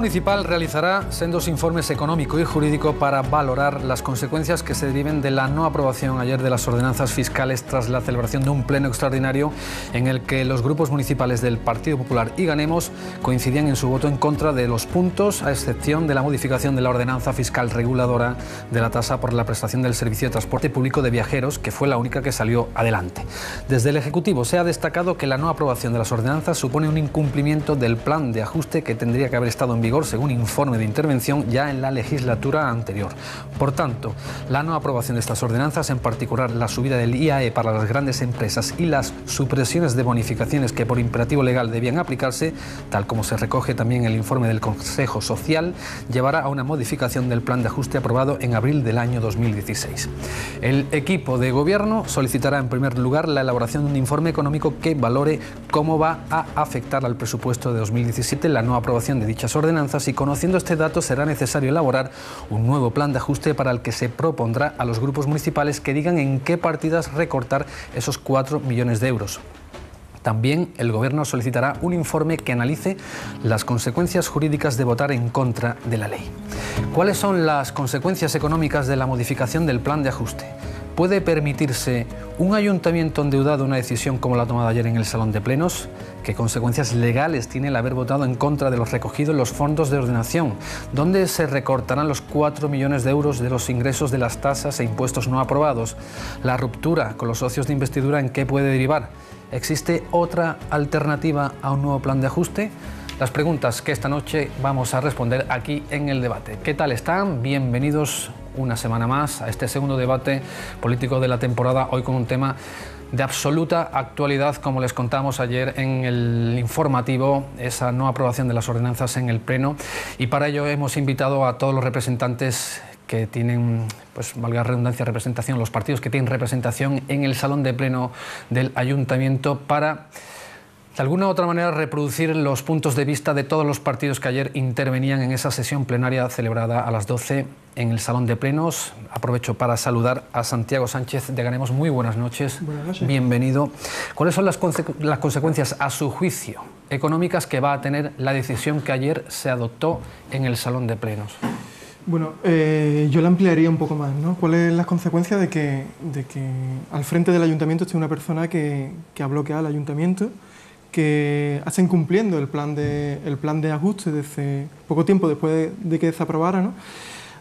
Municipal realizará sendos informes económico y jurídico para valorar las consecuencias que se deriven de la no aprobación ayer de las ordenanzas fiscales tras la celebración de un pleno extraordinario en el que los grupos municipales del Partido Popular y Ganemos coincidían en su voto en contra de los puntos, a excepción de la modificación de la ordenanza fiscal reguladora de la tasa por la prestación del servicio de transporte público de viajeros, que fue la única que salió adelante. Desde el Ejecutivo se ha destacado que la no aprobación de las ordenanzas supone un incumplimiento del plan de ajuste que tendría que haber estado en vigor según informe de intervención ya en la legislatura anterior. Por tanto, la no aprobación de estas ordenanzas, en particular la subida del IAE para las grandes empresas y las supresiones de bonificaciones que por imperativo legal debían aplicarse, tal como se recoge también en el informe del Consejo Social, llevará a una modificación del plan de ajuste aprobado en abril del año 2016. El equipo de gobierno solicitará en primer lugar la elaboración de un informe económico que valore cómo va a afectar al presupuesto de 2017 la no aprobación de dichas ordenanzas, y conociendo este dato será necesario elaborar un nuevo plan de ajuste para el que se propondrá a los grupos municipales que digan en qué partidas recortar esos 4 millones de euros. También el Gobierno solicitará un informe que analice las consecuencias jurídicas de votar en contra de la ley. ¿Cuáles son las consecuencias económicas de la modificación del plan de ajuste? ¿Puede permitirse un ayuntamiento endeudado una decisión como la tomada ayer en el Salón de Plenos? ¿Qué consecuencias legales tiene el haber votado en contra de los recogidos en los fondos de ordenación? ¿Dónde se recortarán los 4 millones de euros de los ingresos de las tasas e impuestos no aprobados? ¿La ruptura con los socios de investidura en qué puede derivar? ¿Existe otra alternativa a un nuevo plan de ajuste? Las preguntas que esta noche vamos a responder aquí en el debate. ¿Qué tal están? Bienvenidos una semana más a este segundo debate político de la temporada, hoy con un tema de absoluta actualidad, como les contamos ayer en el informativo, esa no aprobación de las ordenanzas en el Pleno, y para ello hemos invitado a todos los representantes que tienen, pues valga la redundancia, representación, los partidos que tienen representación en el Salón de Pleno del Ayuntamiento, para de alguna u otra manera reproducir los puntos de vista de todos los partidos que ayer intervenían en esa sesión plenaria celebrada a las 12 en el Salón de Plenos. Aprovecho para saludar a Santiago Sánchez de Ganemos. Muy buenas noches. Buenas noches. Bienvenido. ¿Cuáles son las consecuencias, a su juicio, económicas que va a tener la decisión que ayer se adoptó en el Salón de Plenos? Bueno, yo la ampliaría un poco más, ¿no? ¿Cuáles son las consecuencias de que al frente del ayuntamiento esté una persona que ha bloqueado el ayuntamiento, que está incumpliendo el plan de ajuste desde poco tiempo después de que se aprobara, ¿no?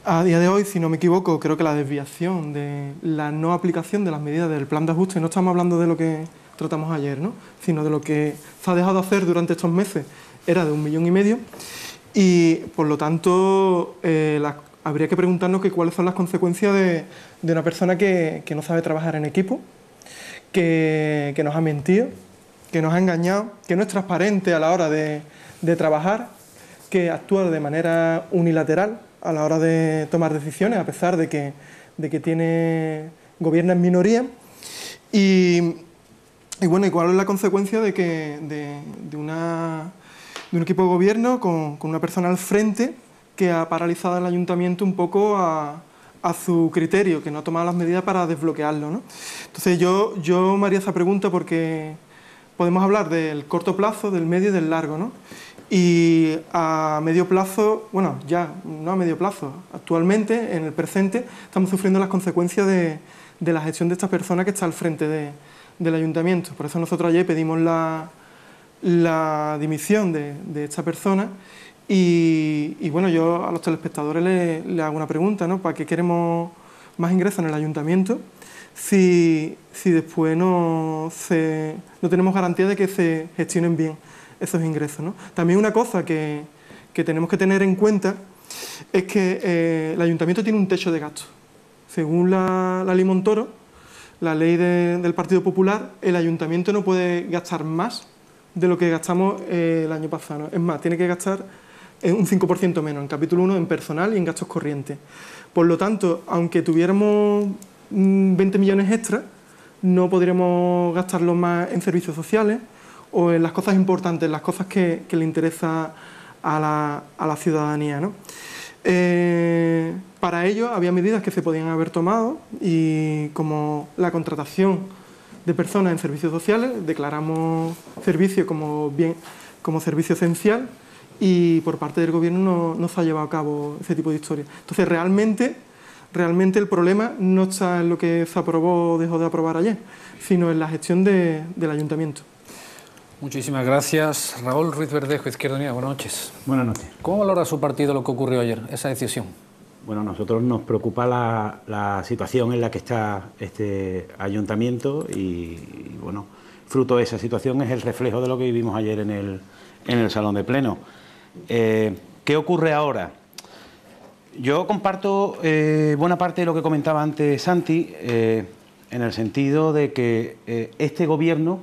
A día de hoy, si no me equivoco, creo que la desviación de la no aplicación de las medidas del plan de ajuste, no estamos hablando de lo que tratamos ayer, ¿no?, sino de lo que se ha dejado hacer durante estos meses, era de 1,5 millones, y por lo tanto habría que preguntarnos cuáles son las consecuencias de una persona que no sabe trabajar en equipo, que nos ha mentido, que nos ha engañado, que no es transparente a la hora de trabajar, que actúa de manera unilateral a la hora de tomar decisiones, a pesar de que gobierna en minoría. Y bueno, ¿y cuál es la consecuencia de un equipo de gobierno con una persona al frente que ha paralizado el ayuntamiento un poco a su criterio, que no ha tomado las medidas para desbloquearlo, ¿no? Entonces yo me haría esa pregunta porque podemos hablar del corto plazo, del medio y del largo, ¿no? Y a medio plazo, bueno, ya no a medio plazo, actualmente, en el presente, estamos sufriendo las consecuencias de la gestión de esta persona que está al frente del ayuntamiento. Por eso nosotros ayer pedimos la dimisión de esta persona y bueno, yo a los telespectadores le hago una pregunta, ¿no? ¿Para qué queremos más ingresos en el ayuntamiento si después no tenemos garantía de que se gestionen bien esos ingresos, ¿no? También una cosa que tenemos que tener en cuenta es que el ayuntamiento tiene un techo de gasto. Según la ley Montoro, la ley del Partido Popular, el ayuntamiento no puede gastar más de lo que gastamos el año pasado, ¿no? Es más, tiene que gastar un 5% menos en capítulo 1 en personal y en gastos corrientes. Por lo tanto, aunque tuviéramos 20 millones extra, no podríamos gastarlos más en servicios sociales o en las cosas importantes, las cosas que le interesa a la ciudadanía, ¿no? Para ello había medidas que se podían haber tomado, y como la contratación de personas en servicios sociales, declaramos servicio como servicio esencial, y por parte del Gobierno no se ha llevado a cabo ese tipo de historias. Entonces, realmente el problema no está en lo que se aprobó o dejó de aprobar ayer, sino en la gestión del Ayuntamiento. Muchísimas gracias. Raúl Ruiz Verdejo, Izquierda Unida, buenas noches. Buenas noches. ¿Cómo valora su partido lo que ocurrió ayer, esa decisión? Bueno, a nosotros nos preocupa la situación en la que está este ayuntamiento y bueno, fruto de esa situación es el reflejo de lo que vivimos ayer en el Salón de Pleno. ¿Qué ocurre ahora? Yo comparto buena parte de lo que comentaba antes Santi, en el sentido de que este gobierno,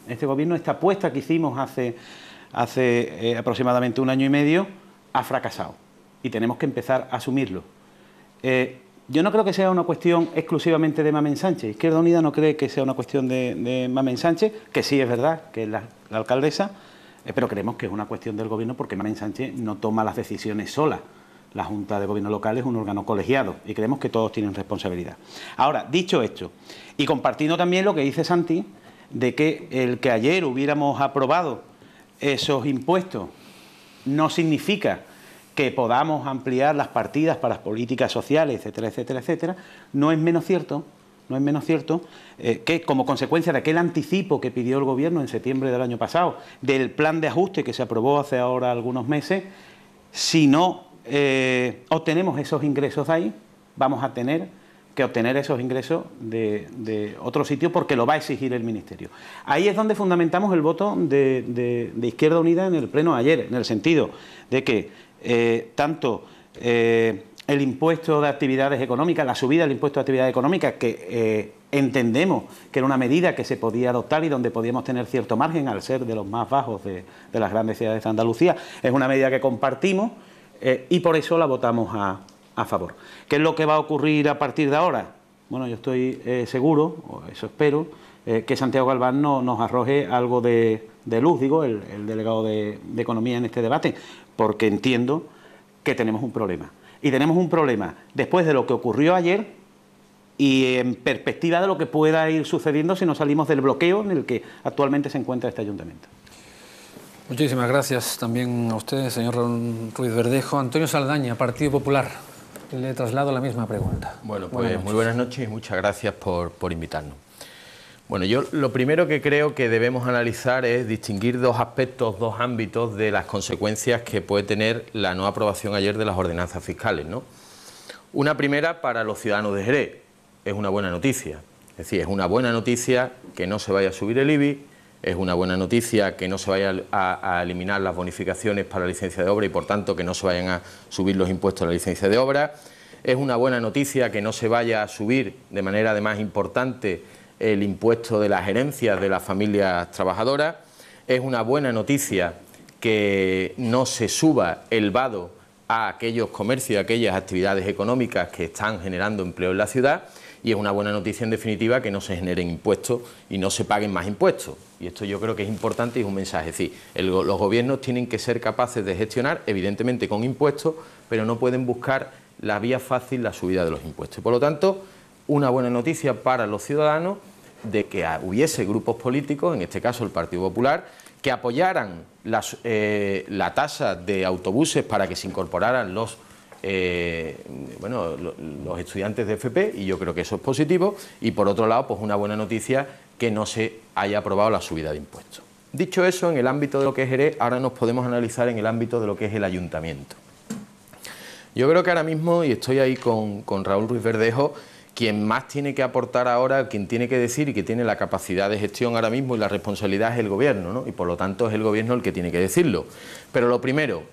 esta apuesta que hicimos hace aproximadamente 1 año y medio, ha fracasado y tenemos que empezar a asumirlo. Yo no creo que sea una cuestión exclusivamente de Mamen Sánchez. Izquierda Unida no cree que sea una cuestión de Mamen Sánchez, que sí es verdad que es la alcaldesa, pero creemos que es una cuestión del Gobierno porque Mamen Sánchez no toma las decisiones sola. La Junta de Gobierno Local es un órgano colegiado y creemos que todos tienen responsabilidad. Ahora, dicho esto, y compartiendo también lo que dice Santi, de que el que ayer hubiéramos aprobado esos impuestos no significa que podamos ampliar las partidas para las políticas sociales, etcétera, etcétera, etcétera, no es menos cierto que como consecuencia de aquel anticipo que pidió el Gobierno en septiembre del año pasado, del plan de ajuste que se aprobó hace ahora algunos meses, si no obtenemos esos ingresos de ahí, vamos a tener que obtener esos ingresos de otro sitio porque lo va a exigir el Ministerio. Ahí es donde fundamentamos el voto de Izquierda Unida en el Pleno ayer, en el sentido de que tanto el impuesto de actividades económicas, la subida del impuesto de actividades económicas, que entendemos que era una medida que se podía adoptar y donde podíamos tener cierto margen al ser de los más bajos de las grandes ciudades de Andalucía, es una medida que compartimos y por eso la votamos a favor. ¿Qué es lo que va a ocurrir a partir de ahora? Bueno, yo estoy seguro, o eso espero, que Santiago Galván nos arroje algo de luz, digo, el delegado de Economía en este debate, porque entiendo que tenemos un problema. Y tenemos un problema después de lo que ocurrió ayer y en perspectiva de lo que pueda ir sucediendo si no salimos del bloqueo en el que actualmente se encuentra este ayuntamiento. Muchísimas gracias también a usted, señor Ruiz Verdejo. Antonio Saldaña, Partido Popular. Le traslado la misma pregunta. Bueno, pues muy buenas noches y muchas gracias por invitarnos. Bueno, yo lo primero que creo que debemos analizar es distinguir dos aspectos, dos ámbitos de las consecuencias que puede tener la no aprobación ayer de las ordenanzas fiscales, ¿no? Una primera para los ciudadanos de Jerez, es una buena noticia. Es decir, es una buena noticia que no se vaya a subir el IBI, es una buena noticia que no se vaya a eliminar las bonificaciones para la licencia de obra y por tanto que no se vayan a subir los impuestos a la licencia de obra. Es una buena noticia que no se vaya a subir de manera además importante el impuesto de las herencias de las familias trabajadoras. Es una buena noticia que no se suba el vado a aquellos comercios y aquellas actividades económicas que están generando empleo en la ciudad. Y es una buena noticia, en definitiva, que no se generen impuestos y no se paguen más impuestos. Y esto yo creo que es importante y es un mensaje. Es decir, los gobiernos tienen que ser capaces de gestionar, evidentemente con impuestos, pero no pueden buscar la vía fácil, la subida de los impuestos. Por lo tanto, una buena noticia para los ciudadanos de que hubiese grupos políticos, en este caso el Partido Popular, que apoyaran la tasa de autobuses para que se incorporaran los estudiantes de FP, y yo creo que eso es positivo, y por otro lado, pues una buena noticia que no se haya aprobado la subida de impuestos. Dicho eso, en el ámbito de lo que es Jerez, ahora nos podemos analizar en el ámbito de lo que es el ayuntamiento. Yo creo que ahora mismo, y estoy ahí con Raúl Ruiz Verdejo, quien más tiene que aportar ahora, quien tiene que decir y que tiene la capacidad de gestión ahora mismo y la responsabilidad es el Gobierno, ¿no? Y por lo tanto es el Gobierno el que tiene que decirlo. Pero lo primero,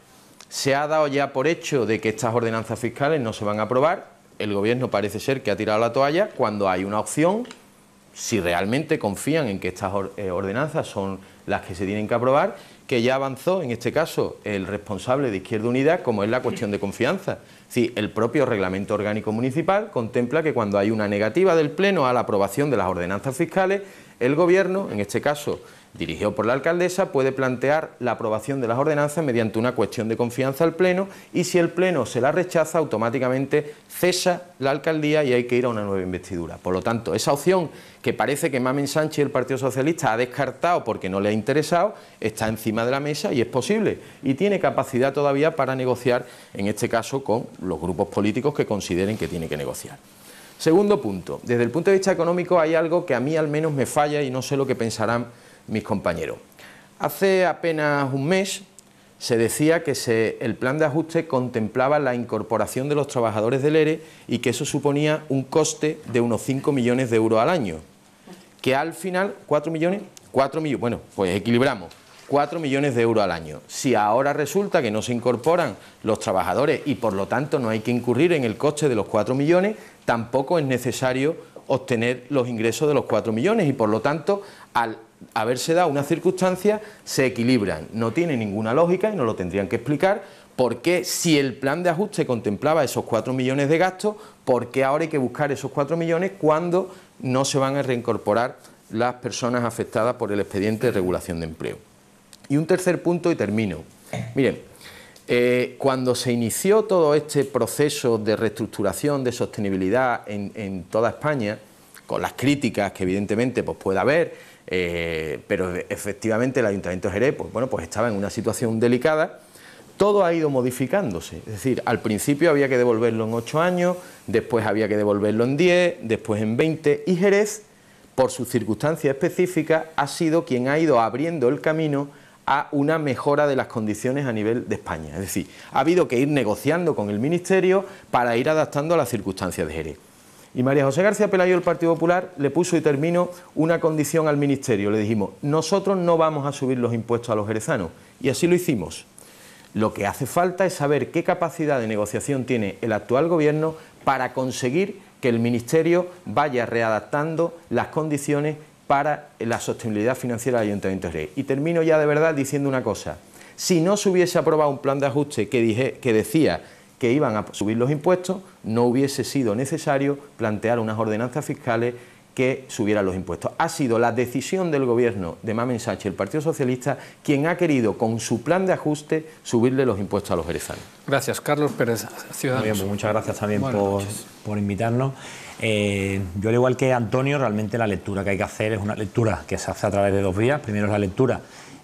se ha dado ya por hecho de que estas ordenanzas fiscales no se van a aprobar. El Gobierno parece ser que ha tirado la toalla cuando hay una opción, si realmente confían en que estas ordenanzas son las que se tienen que aprobar, que ya avanzó, en este caso, el responsable de Izquierda Unida, como es la cuestión de confianza. Es Sí, el propio Reglamento Orgánico Municipal contempla que cuando hay una negativa del Pleno a la aprobación de las ordenanzas fiscales, el Gobierno, en este caso dirigido por la alcaldesa, puede plantear la aprobación de las ordenanzas mediante una cuestión de confianza al Pleno, y si el Pleno se la rechaza, automáticamente cesa la alcaldía y hay que ir a una nueva investidura. Por lo tanto, esa opción que parece que Mamen Sánchez y el Partido Socialista ha descartado porque no le ha interesado, está encima de la mesa y es posible, y tiene capacidad todavía para negociar, en este caso con los grupos políticos que consideren que tiene que negociar. Segundo punto, desde el punto de vista económico hay algo que a mí al menos me falla y no sé lo que pensarán mis compañeros. Hace apenas un mes se decía que el plan de ajuste contemplaba la incorporación de los trabajadores del ERE y que eso suponía un coste de unos 5 millones de euros al año. Que al final, 4 millones, bueno, pues equilibramos, 4 millones de euros al año. Si ahora resulta que no se incorporan los trabajadores y por lo tanto no hay que incurrir en el coste de los 4 millones, tampoco es necesario obtener los ingresos de los 4 millones y por lo tanto, al haberse dado una circunstancia, se equilibran. No tiene ninguna lógica y nos lo tendrían que explicar por qué, si el plan de ajuste contemplaba esos 4 millones de gastos, por qué ahora hay que buscar esos 4 millones cuando no se van a reincorporar las personas afectadas por el expediente de regulación de empleo. Y un tercer punto y termino. Miren, cuando se inició todo este proceso de reestructuración, de sostenibilidad en toda España, con las críticas que evidentemente pues, puede haber, pero efectivamente el Ayuntamiento de Jerez pues estaba en una situación delicada, todo ha ido modificándose. Es decir, al principio había que devolverlo en 8 años, después había que devolverlo en 10, después en 20, y Jerez, por sus circunstancias específicas, ha sido quien ha ido abriendo el camino a una mejora de las condiciones a nivel de España. Es decir, ha habido que ir negociando con el Ministerio para ir adaptando a las circunstancias de Jerez. Y María José García Pelayo del Partido Popular le puso, y termino, una condición al Ministerio. Le dijimos, nosotros no vamos a subir los impuestos a los jerezanos, y así lo hicimos. Lo que hace falta es saber qué capacidad de negociación tiene el actual Gobierno para conseguir que el Ministerio vaya readaptando las condiciones para la sostenibilidad financiera del Ayuntamiento de Jerez. Y termino ya de verdad diciendo una cosa. Si no se hubiese aprobado un plan de ajuste que decía que iban a subir los impuestos, no hubiese sido necesario plantear unas ordenanzas fiscales que subieran los impuestos. Ha sido la decisión del Gobierno de Mamen Sánchez y el Partido Socialista quien ha querido, con su plan de ajuste, subirle los impuestos a los jerezanos. Gracias. Carlos Pérez, Ciudadanos. Muy bien, pues muchas gracias también por invitarnos. Yo, al igual que Antonio, realmente la lectura que hay que hacer es una lectura que se hace a través de 2 vías. Primero es la lectura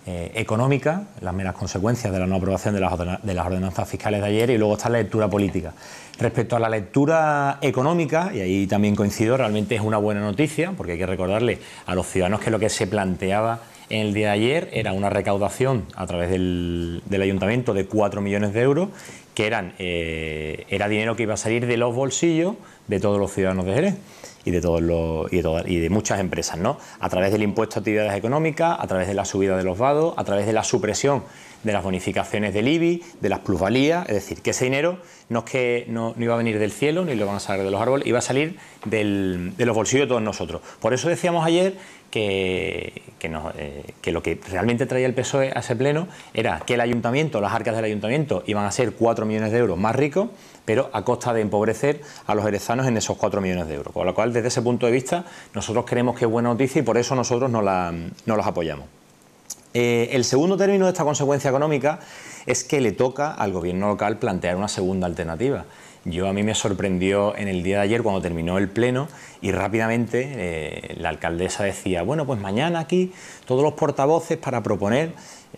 económica, las meras consecuencias de la no aprobación de las ordenanzas fiscales de ayer, y luego está la lectura política. Respecto a la lectura económica, y ahí también coincido, realmente es una buena noticia, porque hay que recordarle a los ciudadanos que lo que se planteaba en el día de ayer era una recaudación a través del Ayuntamiento de 4 millones de euros, que era dinero que iba a salir de los bolsillos de todos los ciudadanos de Jerez y de muchas empresas, ¿no? A través del impuesto a actividades económicas, a través de la subida de los vados, a través de la supresión de las bonificaciones del IBI, de las plusvalías. Es decir, que ese dinero no es que no iba a venir del cielo ni lo van a sacar de los árboles, iba a salir de los bolsillos de todos nosotros. Por eso decíamos ayer que lo que realmente traía el PSOE a ese pleno era que el Ayuntamiento, las arcas del Ayuntamiento iban a ser 4 millones de euros más ricos, pero a costa de empobrecer a los jerezanos en esos 4 millones de euros. Con lo cual, desde ese punto de vista, nosotros creemos que es buena noticia y por eso nosotros no los apoyamos. El segundo término de esta consecuencia económica es que le toca al Gobierno local plantear una segunda alternativa. A mí me sorprendió en el día de ayer cuando terminó el pleno y rápidamente la alcaldesa decía, bueno, pues mañana aquí todos los portavoces para proponer.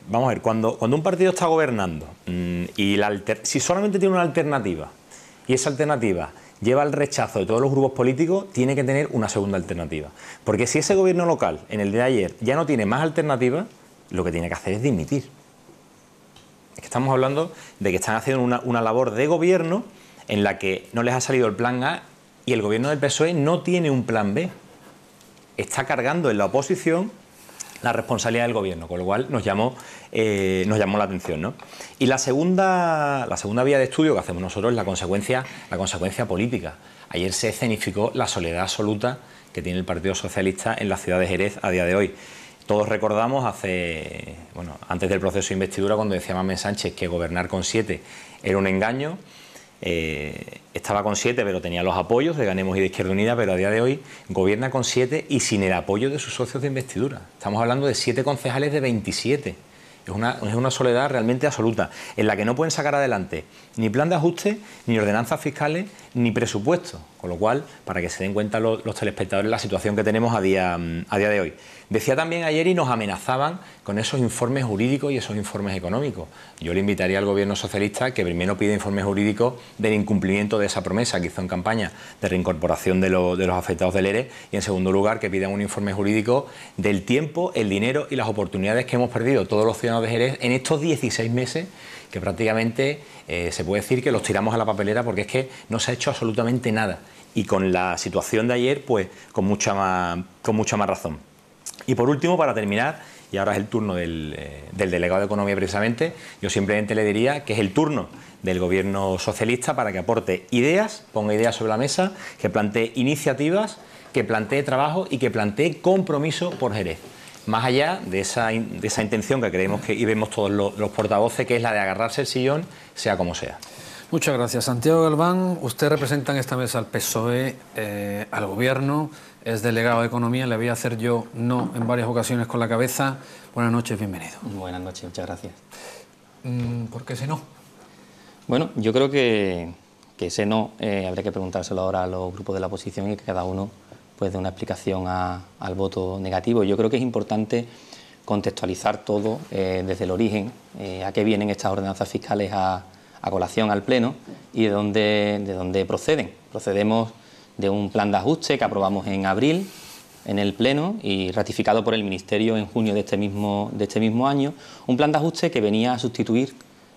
Vamos a ver, cuando un partido está gobernando y si solamente tiene una alternativa y esa alternativa lleva el rechazo de todos los grupos políticos, tiene que tener una segunda alternativa. Porque si ese gobierno local en el día de ayer ya no tiene más alternativas, lo que tiene que hacer es dimitir. Es que estamos hablando de que están haciendo una labor de gobierno en la que no les ha salido el plan A y el gobierno del PSOE no tiene un plan B. Está cargando en la oposición la responsabilidad del gobierno, con lo cual nos llamó la atención, ¿no? Y la segunda vía de estudio que hacemos nosotros es la consecuencia política. Ayer se escenificó la soledad absoluta que tiene el Partido Socialista en la ciudad de Jerez a día de hoy. Todos recordamos antes del proceso de investidura, cuando decía Mamen Sánchez que gobernar con 7 era un engaño. estaba con 7, pero tenía los apoyos de Ganemos y de Izquierda Unida, pero a día de hoy gobierna con 7 y sin el apoyo de sus socios de investidura. Estamos hablando de 7 concejales de 27. Es una soledad realmente absoluta, en la que no pueden sacar adelante ni plan de ajuste, ni ordenanzas fiscales, ni presupuesto. Con lo cual, para que se den cuenta los telespectadores la situación que tenemos a día de hoy. Decía también ayer y nos amenazaban con esos informes jurídicos y esos informes económicos. Yo le invitaría al Gobierno socialista que primero pida informes jurídicos del incumplimiento de esa promesa que hizo en campaña de reincorporación de los afectados del ERE, y en segundo lugar que pidan un informe jurídico del tiempo, el dinero y las oportunidades que hemos perdido todos los ciudadanos de Jerez en estos 16 meses, que prácticamente se puede decir que los tiramos a la papelera, porque es que no se ha hecho absolutamente nada. Y con la situación de ayer, pues con mucha más razón. Y por último, para terminar, y ahora es el turno del delegado de Economía precisamente, yo simplemente le diría que es el turno del Gobierno socialista para que aporte ideas, ponga ideas sobre la mesa, que plantee iniciativas, que plantee trabajo y que plantee compromiso por Jerez. Más allá de esa intención que creemos y vemos todos los portavoces, que es la de agarrarse el sillón, sea como sea. Muchas gracias. Santiago Galván, usted representa en esta mesa al PSOE, al Gobierno, es delegado de Economía, le voy a hacer yo no en varias ocasiones con la cabeza. Buenas noches, bienvenido. Buenas noches, muchas gracias. ¿Por qué ese no? Bueno, yo creo que ese no habría que preguntárselo ahora a los grupos de la oposición y que cada uno pues dé una explicación al voto negativo. Yo creo que es importante contextualizar todo desde el origen, a qué vienen estas ordenanzas fiscales a colación al Pleno y de dónde proceden. Procedemos de un plan de ajuste que aprobamos en abril en el Pleno y ratificado por el Ministerio en junio de este mismo año, un plan de ajuste que venía a sustituir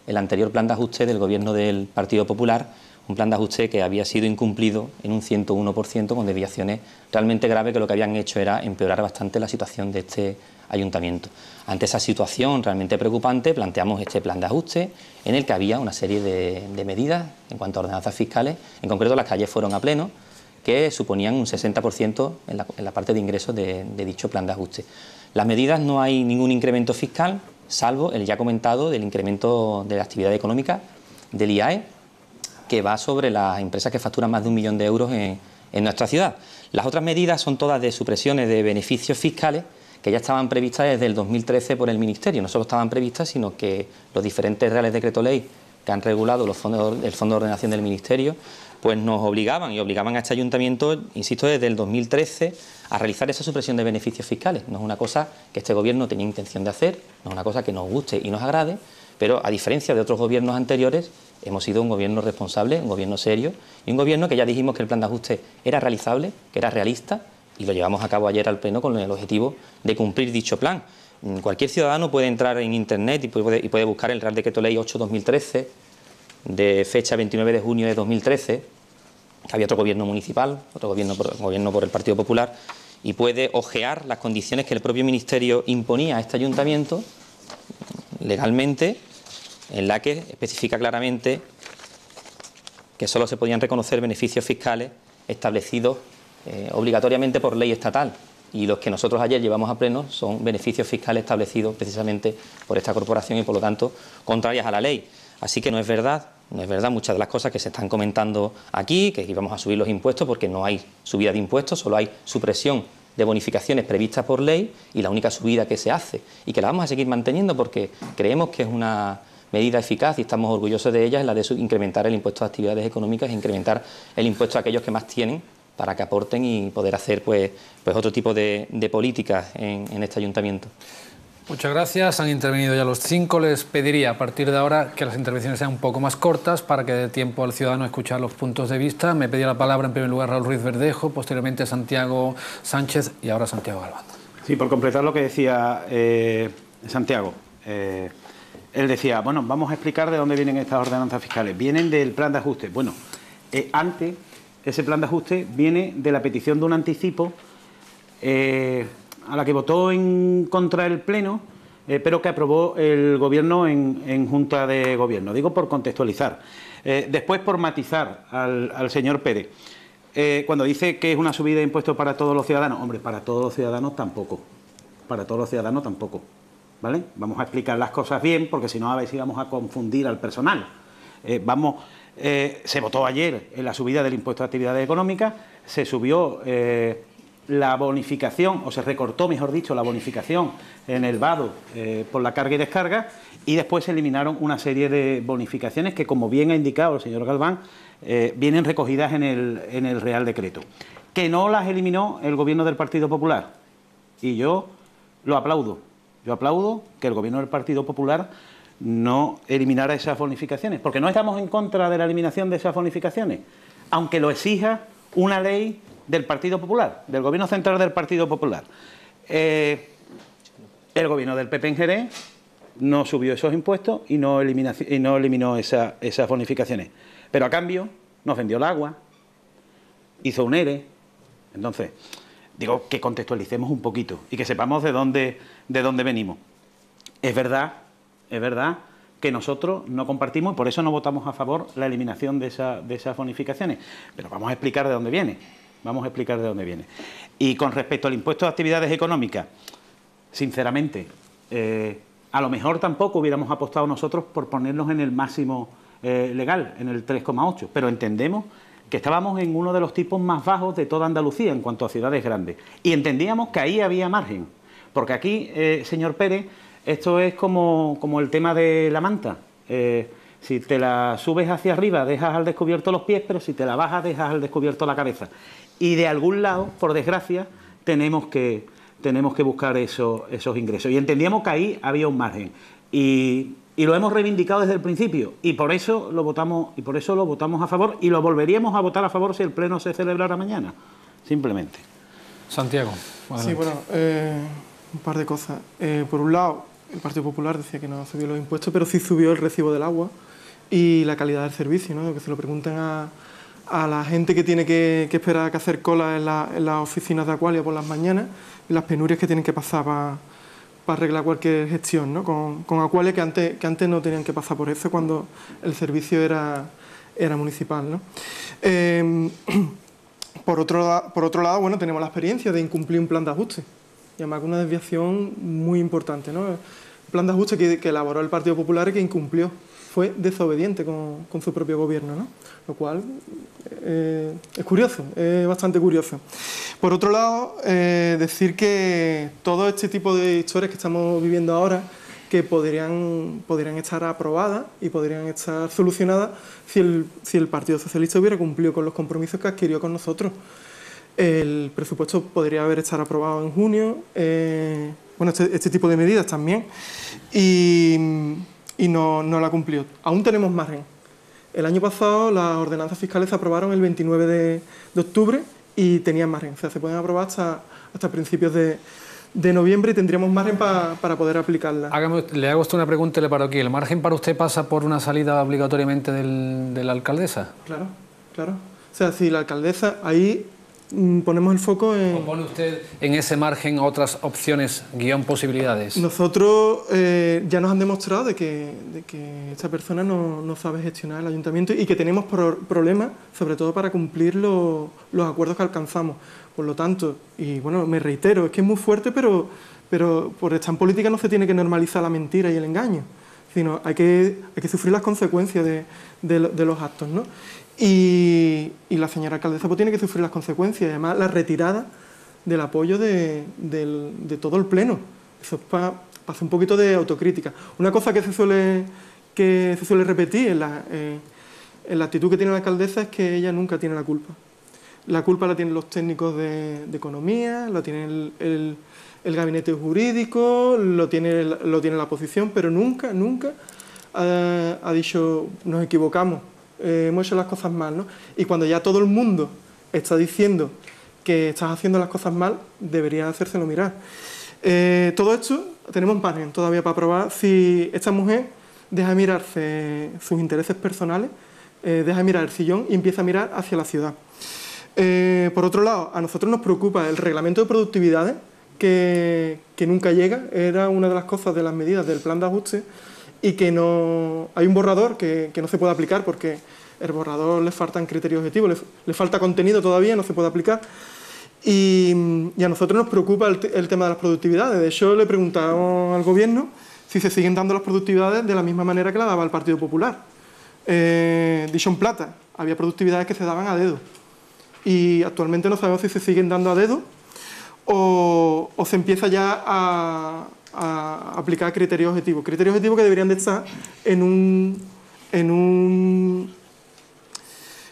el anterior plan de ajuste del Gobierno del Partido Popular, un plan de ajuste que había sido incumplido en un 101% con desviaciones realmente graves que lo que habían hecho era empeorar bastante la situación de este ayuntamiento. Ante esa situación realmente preocupante planteamos este plan de ajuste en el que había una serie de medidas en cuanto a ordenanzas fiscales, en concreto las que ayer fueron a Pleno, que suponían un 60% en la parte de ingresos de dicho plan de ajuste. Las medidas no hay ningún incremento fiscal, salvo el ya comentado del incremento de la actividad económica del IAE, que va sobre las empresas que facturan más de 1 millón de euros en nuestra ciudad. Las otras medidas son todas de supresiones de beneficios fiscales que ya estaban previstas desde el 2013 por el Ministerio. No solo estaban previstas, sino que los diferentes reales decretos ley que han regulado el Fondo de Ordenación del Ministerio, pues nos obligaban a este ayuntamiento, insisto, desde el 2013 a realizar esa supresión de beneficios fiscales. No es una cosa que este Gobierno tenía intención de hacer, no es una cosa que nos guste y nos agrade, pero a diferencia de otros gobiernos anteriores, hemos sido un Gobierno responsable, un Gobierno serio y un Gobierno que ya dijimos que el plan de ajuste era realizable, que era realista, y lo llevamos a cabo ayer al Pleno con el objetivo de cumplir dicho plan. Cualquier ciudadano puede entrar en Internet y puede buscar el Real Decreto Ley 8/2013, de fecha 29 de junio de 2013, que había otro gobierno municipal, otro gobierno por el Partido Popular, y puede ojear las condiciones que el propio Ministerio imponía a este ayuntamiento legalmente, en la que especifica claramente que solo se podían reconocer beneficios fiscales establecidos obligatoriamente por ley estatal, y los que nosotros ayer llevamos a Pleno son beneficios fiscales establecidos precisamente por esta corporación y por lo tanto contrarias a la ley. Así que no es verdad muchas de las cosas que se están comentando aquí, que íbamos a subir los impuestos, porque no hay subida de impuestos, solo hay supresión de bonificaciones previstas por ley y la única subida que se hace, y que la vamos a seguir manteniendo porque creemos que es una medida eficaz y estamos orgullosos de ella, es la de incrementar el impuesto a actividades económicas e incrementar el impuesto a aquellos que más tienen para que aporten y poder hacer pues otro tipo de políticas en este ayuntamiento. Muchas gracias, han intervenido ya los 5. Les pediría a partir de ahora que las intervenciones sean un poco más cortas para que dé tiempo al ciudadano a escuchar los puntos de vista. Me pedía la palabra en primer lugar Raúl Ruiz Verdejo, posteriormente Santiago Sánchez y ahora Santiago Galván. Sí, por completar lo que decía Santiago. Él decía, bueno, vamos a explicar de dónde vienen estas ordenanzas fiscales. Vienen del plan de ajuste. Bueno, antes, ese plan de ajuste viene de la petición de un anticipo a la que votó en contra el Pleno, pero que aprobó el Gobierno en Junta de Gobierno. Digo por contextualizar. Después, por matizar al señor Pérez. Cuando dice que es una subida de impuestos para todos los ciudadanos, hombre, para todos los ciudadanos tampoco. Para todos los ciudadanos tampoco. ¿Vale? Vamos a explicar las cosas bien, porque si no, a ver si vamos a confundir al personal. Se votó ayer en la subida del impuesto de actividades económicas, se subió la bonificación, o se recortó, mejor dicho, la bonificación en el vado por la carga y descarga, y después se eliminaron una serie de bonificaciones que, como bien ha indicado el señor Galván, vienen recogidas en el Real Decreto, que no las eliminó el Gobierno del Partido Popular. Y yo lo aplaudo. Yo aplaudo que el Gobierno del Partido Popular no eliminara esas bonificaciones, porque no estamos en contra de la eliminación de esas bonificaciones, aunque lo exija una ley del Partido Popular, del Gobierno Central del Partido Popular. El Gobierno del PP en Jerez no subió esos impuestos y no eliminó esas bonificaciones. Pero a cambio nos vendió el agua, hizo un ERE. Entonces, digo que contextualicemos un poquito y que sepamos de dónde venimos. Es verdad que nosotros no compartimos y por eso no votamos a favor la eliminación de esas bonificaciones. Pero vamos a explicar de dónde viene. Y con respecto al impuesto de actividades económicas, sinceramente, a lo mejor tampoco hubiéramos apostado nosotros por ponernos en el máximo legal, en el 3,8, pero entendemos que estábamos en uno de los tipos más bajos de toda Andalucía en cuanto a ciudades grandes. Y entendíamos que ahí había margen, porque aquí, señor Pérez, esto es como el tema de la manta. Si te la subes hacia arriba, dejas al descubierto los pies, pero si te la bajas, dejas al descubierto la cabeza. Y de algún lado, por desgracia, tenemos que buscar esos ingresos. Y entendíamos que ahí había un margen. Y lo hemos reivindicado desde el principio. Y por eso lo votamos a favor y lo volveríamos a votar a favor si el Pleno se celebrara mañana. Simplemente. Santiago. Sí, bueno, un par de cosas. Por un lado, el Partido Popular decía que no subió los impuestos, pero sí subió el recibo del agua y la calidad del servicio, ¿no? Que se lo pregunten a la gente que tiene que esperar que hacer cola en las oficinas de Aqualia por las mañanas y las penurias que tienen que pasar para arreglar cualquier gestión, ¿no? Con Aqualia, que antes no tenían que pasar por eso cuando el servicio era municipal, ¿no? Por otro lado, bueno, tenemos la experiencia de incumplir un plan de ajuste, y además una desviación muy importante, ¿no? El plan de ajuste que elaboró el Partido Popular y que incumplió, fue desobediente con su propio gobierno, ¿no? Lo cual es curioso, es bastante curioso. Por otro lado, decir que todo este tipo de historias que estamos viviendo ahora, que podrían estar aprobadas y podrían estar solucionadas si el Partido Socialista hubiera cumplido con los compromisos que adquirió con nosotros. El presupuesto podría haber estado aprobado en junio, bueno, este tipo de medidas también, y no la cumplió. Aún tenemos margen. El año pasado las ordenanzas fiscales se aprobaron el 29 de octubre y tenían margen. O sea, se pueden aprobar hasta principios de noviembre y tendríamos margen para poder aplicarlas. Le hago usted una pregunta y le paro aquí. ¿El margen para usted pasa por una salida obligatoriamente de la alcaldesa? Claro, claro. O sea, si la alcaldesa, ahí ponemos el foco en... ¿O pone usted en ese margen otras opciones, posibilidades? Nosotros ya nos han demostrado de que esta persona no sabe gestionar el ayuntamiento y que tenemos problemas, sobre todo para cumplir los acuerdos que alcanzamos. Por lo tanto, y bueno, me reitero, es que es muy fuerte, pero por estar en política no se tiene que normalizar la mentira y el engaño, sino hay que sufrir las consecuencias de los actos, ¿no? Y la señora alcaldesa pues tiene que sufrir las consecuencias, y además la retirada del apoyo de todo el pleno. Eso es para hacer un poquito de autocrítica. Una cosa que se suele repetir en la actitud que tiene la alcaldesa es que ella nunca tiene la culpa. La culpa la tienen los técnicos de economía, la tiene el gabinete jurídico, lo tiene la oposición, pero nunca ha dicho nos equivocamos. Hemos hecho las cosas mal, ¿no? Y cuando ya todo el mundo está diciendo que estás haciendo las cosas mal, debería hacérselo mirar. Todo esto tenemos margen todavía para probar si esta mujer deja de mirarse sus intereses personales, deja de mirar el sillón y empieza a mirar hacia la ciudad. Por otro lado, a nosotros nos preocupa el reglamento de productividades, que nunca llega, era una de las cosas de las medidas del plan de ajuste, y que no hay un borrador que no se puede aplicar porque el borrador le faltan criterios objetivos, le falta contenido todavía, no se puede aplicar. Y a nosotros nos preocupa el tema de las productividades. De hecho, le preguntamos al Gobierno si se siguen dando las productividades de la misma manera que la daba el Partido Popular. Dicho en plata, había productividades que se daban a dedo. Y actualmente no sabemos si se siguen dando a dedo o se empieza ya a aplicar criterios objetivos. Criterios objetivos que deberían de estar en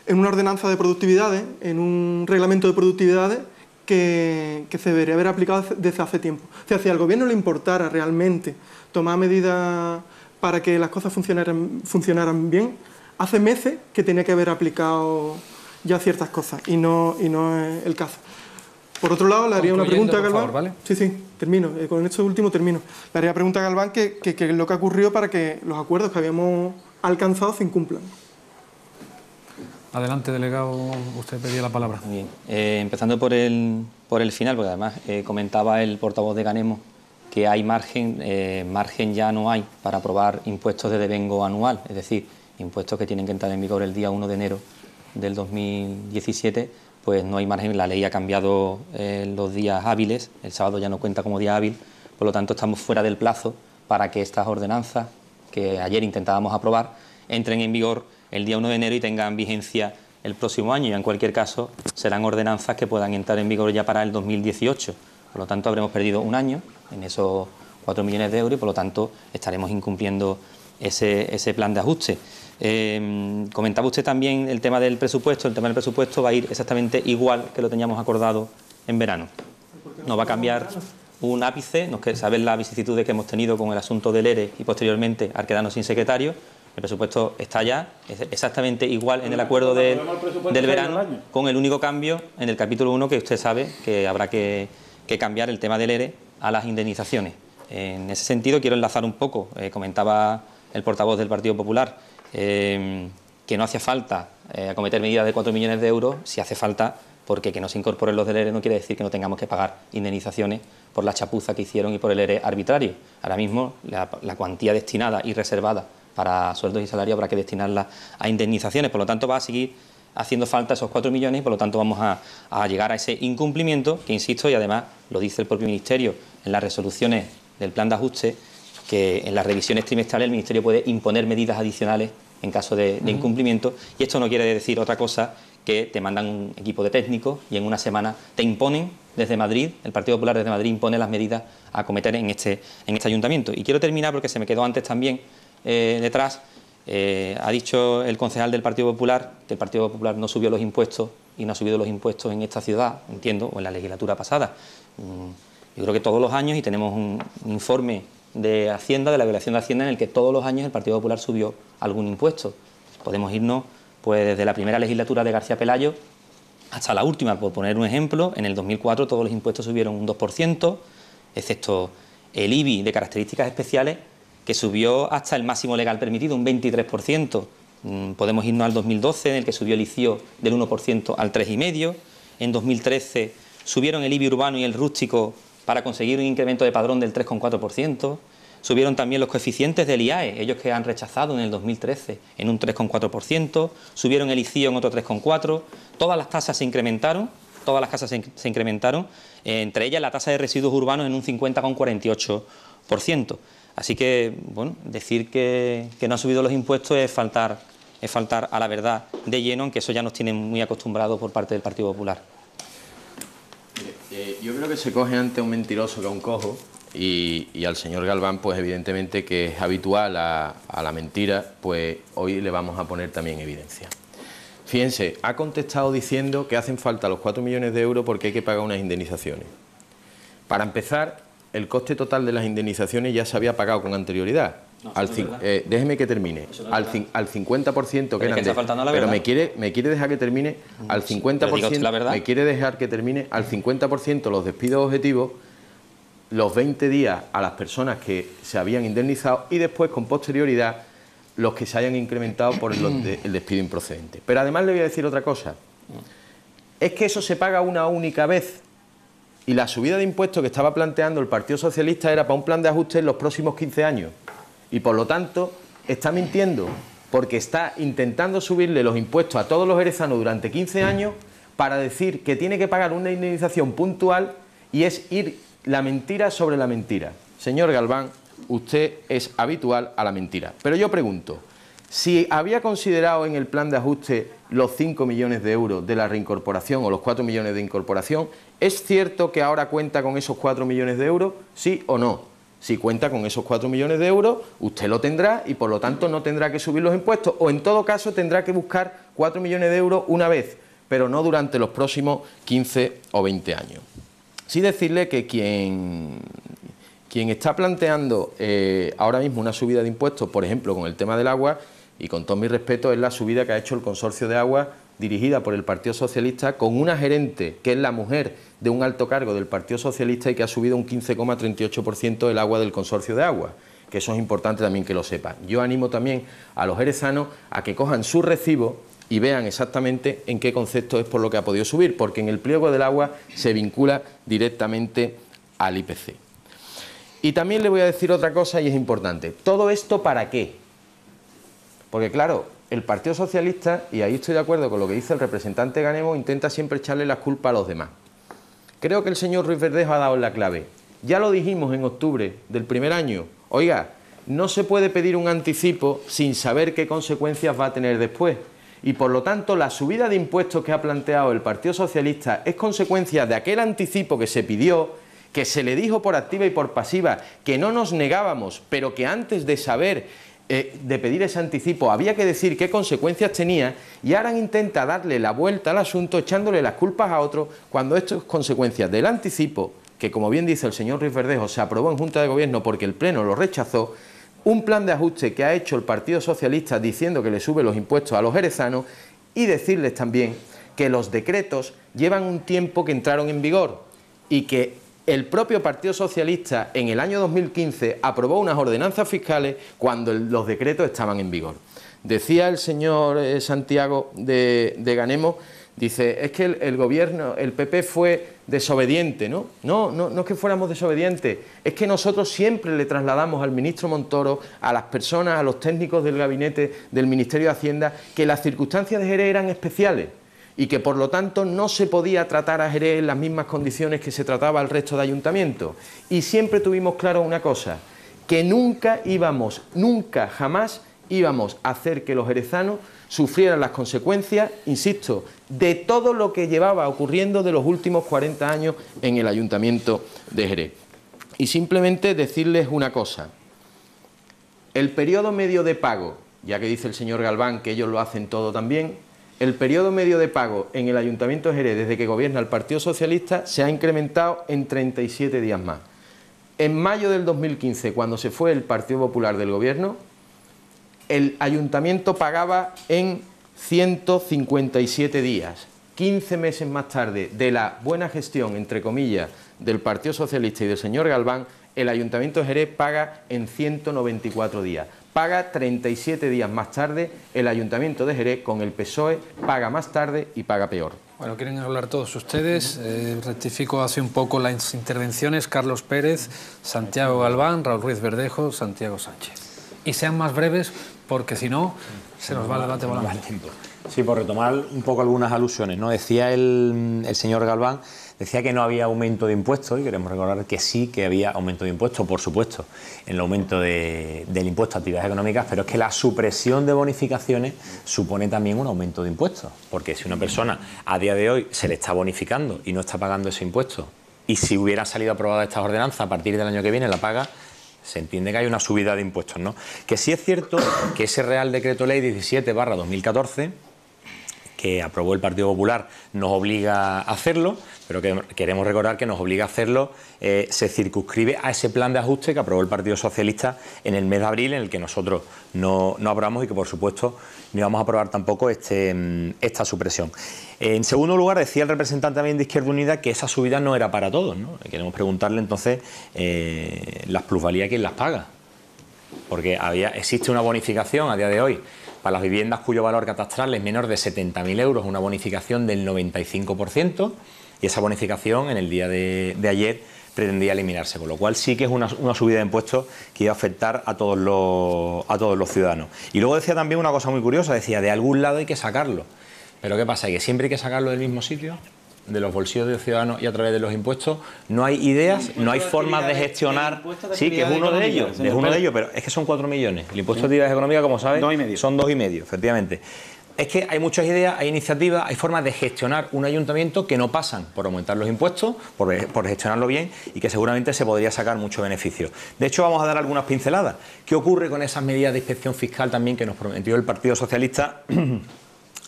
una ordenanza de productividades, en un reglamento de productividades que se debería haber aplicado desde hace tiempo. O sea, si al gobierno le importara realmente tomar medidas para que las cosas funcionaran bien, hace meses que tenía que haber aplicado ya ciertas cosas y no es el caso. Por otro lado, le haría una pregunta a Galván. Favor, ¿vale? Sí, termino. Con esto último termino. Le haría una pregunta a Galván que es lo que ha ocurrido para que los acuerdos que habíamos alcanzado se incumplan. Adelante, delegado, usted pedía la palabra. Bien. Empezando por el final, porque además comentaba el portavoz de Ganemos que hay margen ya no hay para aprobar impuestos de devengo anual, es decir, impuestos que tienen que entrar en vigor el día 1 de enero del 2017, pues no hay margen. La ley ha cambiado los días hábiles, el sábado ya no cuenta como día hábil, por lo tanto estamos fuera del plazo para que estas ordenanzas que ayer intentábamos aprobar entren en vigor el día 1 de enero y tengan vigencia el próximo año, y en cualquier caso serán ordenanzas que puedan entrar en vigor ya para el 2018. Por lo tanto, habremos perdido un año en esos 4 millones de euros y, por lo tanto, estaremos incumpliendo ese plan de ajuste. Comentaba usted también el tema del presupuesto. El tema del presupuesto va a ir exactamente igual que lo teníamos acordado en verano. No va a cambiar un ápice. No es que saber las vicisitudes que hemos tenido con el asunto del ERE y, posteriormente, al quedarnos sin secretario. El presupuesto está ya, es exactamente igual en el acuerdo del verano, con el único cambio en el capítulo 1 que usted sabe que habrá que cambiar el tema del ERE a las indemnizaciones. En ese sentido quiero enlazar un poco, comentaba el portavoz del Partido Popular, que no hacía falta acometer medidas de 4 millones de euros, si hace falta, porque que no se incorporen los del ERE no quiere decir que no tengamos que pagar indemnizaciones por la chapuza que hicieron y por el ERE arbitrario. Ahora mismo la cuantía destinada y reservada para sueldos y salarios habrá que destinarla a indemnizaciones, por lo tanto va a seguir haciendo falta esos 4 millones y por lo tanto vamos a llegar a ese incumplimiento que, insisto, y además lo dice el propio Ministerio en las resoluciones del plan de ajuste, que en las revisiones trimestrales el Ministerio puede imponer medidas adicionales en caso de incumplimiento, y esto no quiere decir otra cosa que te mandan un equipo de técnicos y en una semana te imponen desde Madrid, el Partido Popular desde Madrid impone las medidas a acometer en este ayuntamiento. Y quiero terminar porque se me quedó antes también detrás. Ha dicho el concejal del Partido Popular que el Partido Popular no subió los impuestos y no ha subido los impuestos en esta ciudad, entiendo, o en la legislatura pasada. Yo creo que todos los años, y tenemos un informe de Hacienda, de la evaluación de Hacienda, en el que todos los años el Partido Popular subió algún impuesto. Podemos irnos pues desde la primera legislatura de García Pelayo hasta la última, por poner un ejemplo. En el 2004 todos los impuestos subieron un 2%, excepto el IBI de características especiales, que subió hasta el máximo legal permitido, un 23%. Podemos irnos al 2012, en el que subió el ICIO del 1% al 3,5%. En 2013 subieron el IBI urbano y el rústico para conseguir un incremento de padrón del 3,4%. Subieron también los coeficientes del IAE, ellos que han rechazado en el 2013, en un 3,4%. Subieron el ICIO en otro 3,4%. Todas las tasas se incrementaron, entre ellas la tasa de residuos urbanos en un 50,48%. Así que, bueno, decir que no han subido los impuestos es faltar a la verdad de lleno, aunque eso ya nos tiene muy acostumbrados por parte del Partido Popular. Yo creo que se coge ante un mentiroso que a un cojo, y al señor Galván, pues evidentemente que es habitual a la mentira, pues hoy le vamos a poner también evidencia. Fíjense, ha contestado diciendo que hacen falta los 4 millones de euros porque hay que pagar unas indemnizaciones. Para empezar, el coste total de las indemnizaciones ya se había pagado con anterioridad. No, déjeme que termine. Al 50% que eran pero me quiere dejar que termine. Al 50% me quiere dejar que termine. Al 50% los despidos objetivos, los 20 días a las personas que se habían indemnizado y después con posterioridad los que se hayan incrementado por el despido improcedente. Pero además le voy a decir otra cosa. Es que eso se paga una única vez. Y la subida de impuestos que estaba planteando el Partido Socialista era para un plan de ajuste en los próximos 15 años. Y por lo tanto está mintiendo, porque está intentando subirle los impuestos a todos los jerezanos durante 15 años para decir que tiene que pagar una indemnización puntual, y es ir la mentira sobre la mentira. Señor Galván, usted es habitual a la mentira. Pero yo pregunto, Si había considerado en el plan de ajuste los 5 millones de euros de la reincorporación o los 4 millones de incorporación, ¿es cierto que ahora cuenta con esos 4 millones de euros? ¿Sí o no? Si cuenta con esos 4 millones de euros, usted lo tendrá y por lo tanto no tendrá que subir los impuestos, o en todo caso tendrá que buscar 4 millones de euros una vez, pero no durante los próximos 15 o 20 años. Sí decirle que quien está planteando ahora mismo una subida de impuestos, por ejemplo, con el tema del agua, y con todo mi respeto, es la subida que ha hecho el Consorcio de Agua, dirigida por el Partido Socialista, con una gerente que es la mujer de un alto cargo del Partido Socialista y que ha subido un 15,38% el agua del Consorcio de Agua, que eso es importante también que lo sepan. Yo animo también a los jerezanos a que cojan su recibo y vean exactamente en qué concepto es por lo que ha podido subir, porque en el pliego del agua se vincula directamente al IPC. Y también le voy a decir otra cosa y es importante. ¿Todo esto para qué? Porque claro, el Partido Socialista, y ahí estoy de acuerdo con lo que dice el representante Ganemo, intenta siempre echarle la culpa a los demás. Creo que el señor Ruiz Verdejo ha dado la clave. Ya lo dijimos en octubre del primer año. Oiga, no se puede pedir un anticipo sin saber qué consecuencias va a tener después. Y por lo tanto, la subida de impuestos que ha planteado el Partido Socialista es consecuencia de aquel anticipo que se pidió, que se le dijo por activa y por pasiva que no nos negábamos, pero que antes de saber de pedir ese anticipo había que decir qué consecuencias tenía, y ahora intenta darle la vuelta al asunto echándole las culpas a otros cuando esto es consecuencia del anticipo, que como bien dice el señor Ruiz Verdejo, se aprobó en Junta de Gobierno porque el Pleno lo rechazó, un plan de ajuste que ha hecho el Partido Socialista diciendo que le sube los impuestos a los jerezanos, y decirles también que los decretos llevan un tiempo que entraron en vigor y que el propio Partido Socialista en el año 2015 aprobó unas ordenanzas fiscales cuando los decretos estaban en vigor. Decía el señor Santiago de Ganemo, dice, es que el gobierno, el PP fue desobediente, ¿no? No es que fuéramos desobedientes, es que nosotros siempre le trasladamos al ministro Montoro, a las personas, a los técnicos del gabinete del Ministerio de Hacienda, que las circunstancias de Jerez eran especiales y que por lo tanto no se podía tratar a Jerez en las mismas condiciones que se trataba al resto de ayuntamientos. Y siempre tuvimos claro una cosa, que nunca jamás íbamos a hacer que los jerezanos sufrieran las consecuencias, insisto, de todo lo que llevaba ocurriendo de los últimos 40 años en el Ayuntamiento de Jerez. Y simplemente decirles una cosa, el periodo medio de pago, ya que dice el señor Galván que ellos lo hacen todo también, el periodo medio de pago en el Ayuntamiento de Jerez desde que gobierna el Partido Socialista se ha incrementado en 37 días más. En mayo del 2015, cuando se fue el Partido Popular del Gobierno, el Ayuntamiento pagaba en 157 días. 15 meses más tarde de la buena gestión, entre comillas, del Partido Socialista y del señor Galván, el Ayuntamiento de Jerez paga en 194 días. Paga 37 días más tarde, el Ayuntamiento de Jerez con el PSOE paga más tarde y paga peor. Bueno, quieren hablar todos ustedes. Rectifico hace un poco las intervenciones. Carlos Pérez, Santiago Galván, Raúl Ruiz Verdejo, Santiago Sánchez. Y sean más breves porque si no se nos va el debate volando. Sí, por retomar un poco algunas alusiones, ¿no? Decía el señor Galván, decía que no había aumento de impuestos y queremos recordar que sí que había aumento de impuestos, por supuesto, en el aumento del impuesto a actividades económicas, pero es que la supresión de bonificaciones supone también un aumento de impuestos, porque si una persona a día de hoy se le está bonificando y no está pagando ese impuesto, y si hubiera salido aprobada esta ordenanza a partir del año que viene la paga, se entiende que hay una subida de impuestos, ¿no? Que sí es cierto que ese Real Decreto Ley 17/2014, que aprobó el Partido Popular, nos obliga a hacerlo, pero que queremos recordar que nos obliga a hacerlo, se circunscribe a ese plan de ajuste que aprobó el Partido Socialista en el mes de abril, en el que nosotros no aprobamos y que, por supuesto, no íbamos a aprobar tampoco esta supresión. En segundo lugar, decía el representante también de Izquierda Unida que esa subida no era para todos, ¿no? Queremos preguntarle entonces, las plusvalías, ¿quién las paga? Porque existe una bonificación a día de hoy para las viviendas cuyo valor catastral es menor de 70.000 euros, una bonificación del 95%, y esa bonificación en el día de ayer pretendía eliminarse, con lo cual sí que es una subida de impuestos que iba a afectar a todos los ciudadanos. Y luego decía también una cosa muy curiosa, decía, de algún lado hay que sacarlo. ¿Pero qué pasa? ¿Que siempre hay que sacarlo del mismo sitio? de los bolsillos de los ciudadanos y a través de los impuestos, no hay ideas, no hay formas de gestionar. Sí, que es uno de ellos, pero es que son 4 millones. El impuesto de actividades económicas, como sabes, son 2,5, efectivamente. Es que hay muchas ideas, hay iniciativas, hay formas de gestionar un ayuntamiento que no pasan por aumentar los impuestos, por gestionarlo bien y que seguramente se podría sacar mucho beneficio. De hecho, vamos a dar algunas pinceladas. ¿Qué ocurre con esas medidas de inspección fiscal también que nos prometió el Partido Socialista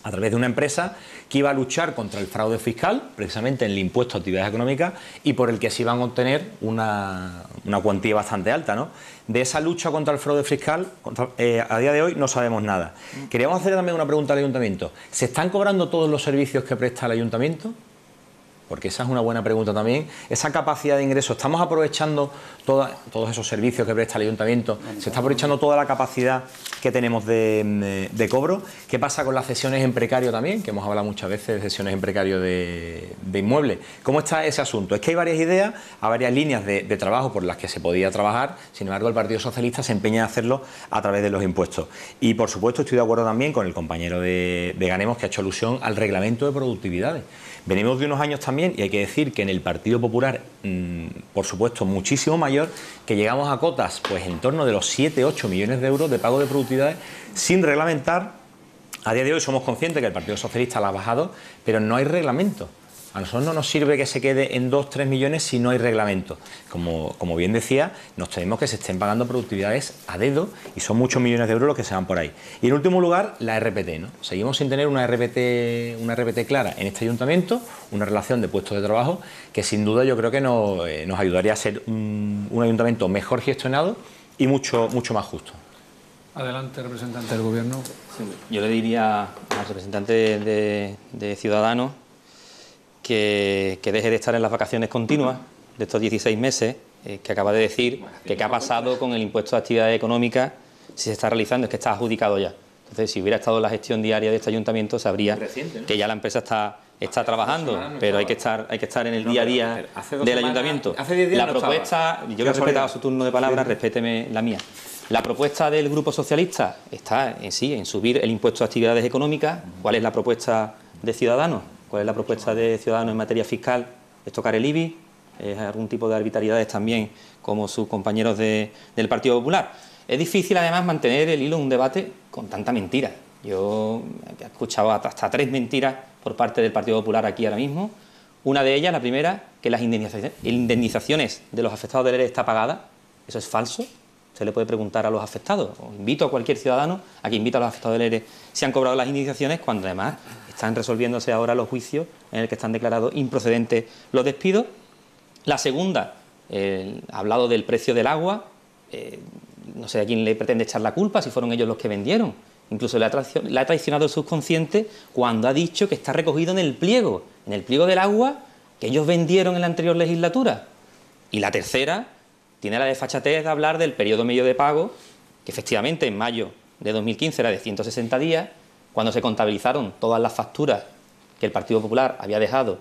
a través de una empresa que iba a luchar contra el fraude fiscal, precisamente en el impuesto a actividades económicas, y por el que se iban a obtener una cuantía bastante alta, ¿no? De esa lucha contra el fraude fiscal, a día de hoy no sabemos nada. Queríamos hacer también una pregunta al Ayuntamiento. ¿Se están cobrando todos los servicios que presta el Ayuntamiento? Porque esa es una buena pregunta también. Esa capacidad de ingreso, ¿estamos aprovechando todos esos servicios que presta el Ayuntamiento? ¿Se está aprovechando toda la capacidad que tenemos de cobro? ¿Qué pasa con las cesiones en precario también? Que hemos hablado muchas veces de cesiones en precario de inmuebles. ¿Cómo está ese asunto? Es que hay varias ideas, hay varias líneas de trabajo por las que se podía trabajar. Sin embargo, el Partido Socialista se empeña en hacerlo a través de los impuestos. Y, por supuesto, estoy de acuerdo también con el compañero de Ganemos que ha hecho alusión al reglamento de productividades. Venimos de unos años también, y hay que decir que en el Partido Popular, por supuesto, muchísimo mayor, que llegamos a cotas pues en torno de los 7-8 millones de euros de pago de productividades sin reglamentar. A día de hoy somos conscientes que el Partido Socialista la ha bajado, pero no hay reglamento. A nosotros no nos sirve que se quede en 2-3 millones si no hay reglamento. Como bien decía, nos tememos que se estén pagando productividades a dedo y son muchos millones de euros los que se van por ahí. Y en último lugar, la RPT, ¿no? Seguimos sin tener una RPT clara en este ayuntamiento, una relación de puestos de trabajo que sin duda yo creo que nos ayudaría a ser un ayuntamiento mejor gestionado y mucho más justo. Adelante, representante del Gobierno. Sí, yo le diría al representante de Ciudadanos que deje de estar en las vacaciones continuas de estos 16 meses, que acaba de decir que qué ha pasado con el impuesto de actividades económicas, si se está realizando, es que está adjudicado ya. Entonces, si hubiera estado en la gestión diaria de este ayuntamiento, sabría que ya la empresa está trabajando, pero hay que estar en el día a día del ayuntamiento. La propuesta, yo le he respetado su turno de palabra, respéteme la mía. La propuesta del Grupo Socialista está en subir el impuesto de actividades económicas. ¿Cuál es la propuesta de Ciudadanos? ¿Cuál es la propuesta de Ciudadanos en materia fiscal? ¿Es tocar el IBI? ¿Es algún tipo de arbitrariedades también, como sus compañeros del Partido Popular? Es difícil, además, mantener el hilo de un debate con tanta mentira. Yo he escuchado hasta 3 mentiras por parte del Partido Popular aquí ahora mismo. Una de ellas, la primera, que las indemnizaciones de los afectados del ERE está pagada. Eso es falso. Se le puede preguntar a los afectados. O invito a cualquier ciudadano a que invite a los afectados del ERE si han cobrado las indemnizaciones, cuando además están resolviéndose ahora los juicios en el que están declarados improcedentes los despidos. La segunda, ha hablado del precio del agua. No sé a quién le pretende echar la culpa, si fueron ellos los que vendieron. Incluso le ha traicionado el subconsciente cuando ha dicho que está recogido en el pliego del agua que ellos vendieron en la anterior legislatura. Y la tercera, tiene la desfachatez de hablar del periodo medio de pago, que efectivamente en mayo de 2015 era de 160 días, cuando se contabilizaron todas las facturas que el Partido Popular había dejado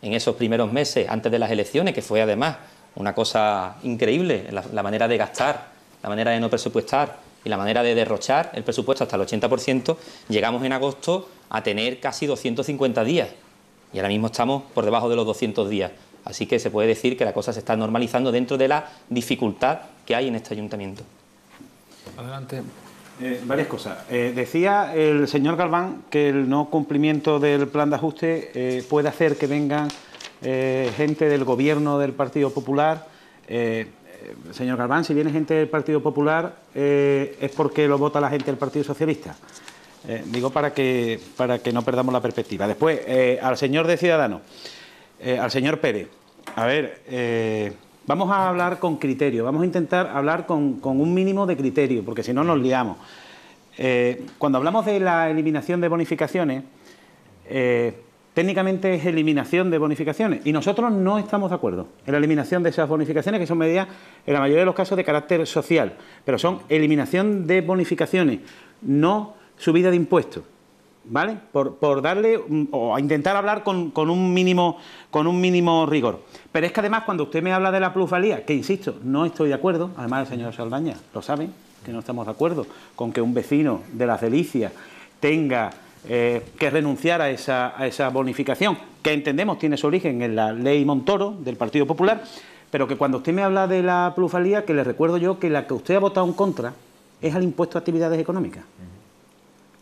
en esos primeros meses antes de las elecciones, que fue además una cosa increíble, la manera de gastar, la manera de no presupuestar y la manera de derrochar el presupuesto hasta el 80%, llegamos en agosto a tener casi 250 días y ahora mismo estamos por debajo de los 200 días. Así que se puede decir que la cosa se está normalizando dentro de la dificultad que hay en este ayuntamiento. Adelante. Varias cosas. Decía el señor Galván que el no cumplimiento del plan de ajuste puede hacer que vengan gente del gobierno del Partido Popular. Señor Galván, si viene gente del Partido Popular, ¿es porque lo vota la gente del Partido Socialista? Digo para que no perdamos la perspectiva. Después, al señor de Ciudadanos, al señor Pérez, a ver, vamos a hablar con criterio, vamos a intentar hablar con un mínimo de criterio, porque si no nos liamos. Cuando hablamos de la eliminación de bonificaciones, técnicamente es eliminación de bonificaciones y nosotros no estamos de acuerdo en la eliminación de esas bonificaciones, que son medidas en la mayoría de los casos de carácter social, pero son eliminación de bonificaciones, no subida de impuestos, ¿vale? Por darle o intentar hablar con un mínimo rigor. Pero es que además cuando usted me habla de la plusvalía, que insisto, no estoy de acuerdo, además el señor Saldaña lo sabe, que no estamos de acuerdo con que un vecino de Las Delicias tenga que renunciar a esa bonificación, que entendemos tiene su origen en la ley Montoro del Partido Popular, pero que cuando usted me habla de la plusvalía, que le recuerdo yo que la que usted ha votado en contra es al impuesto a actividades económicas.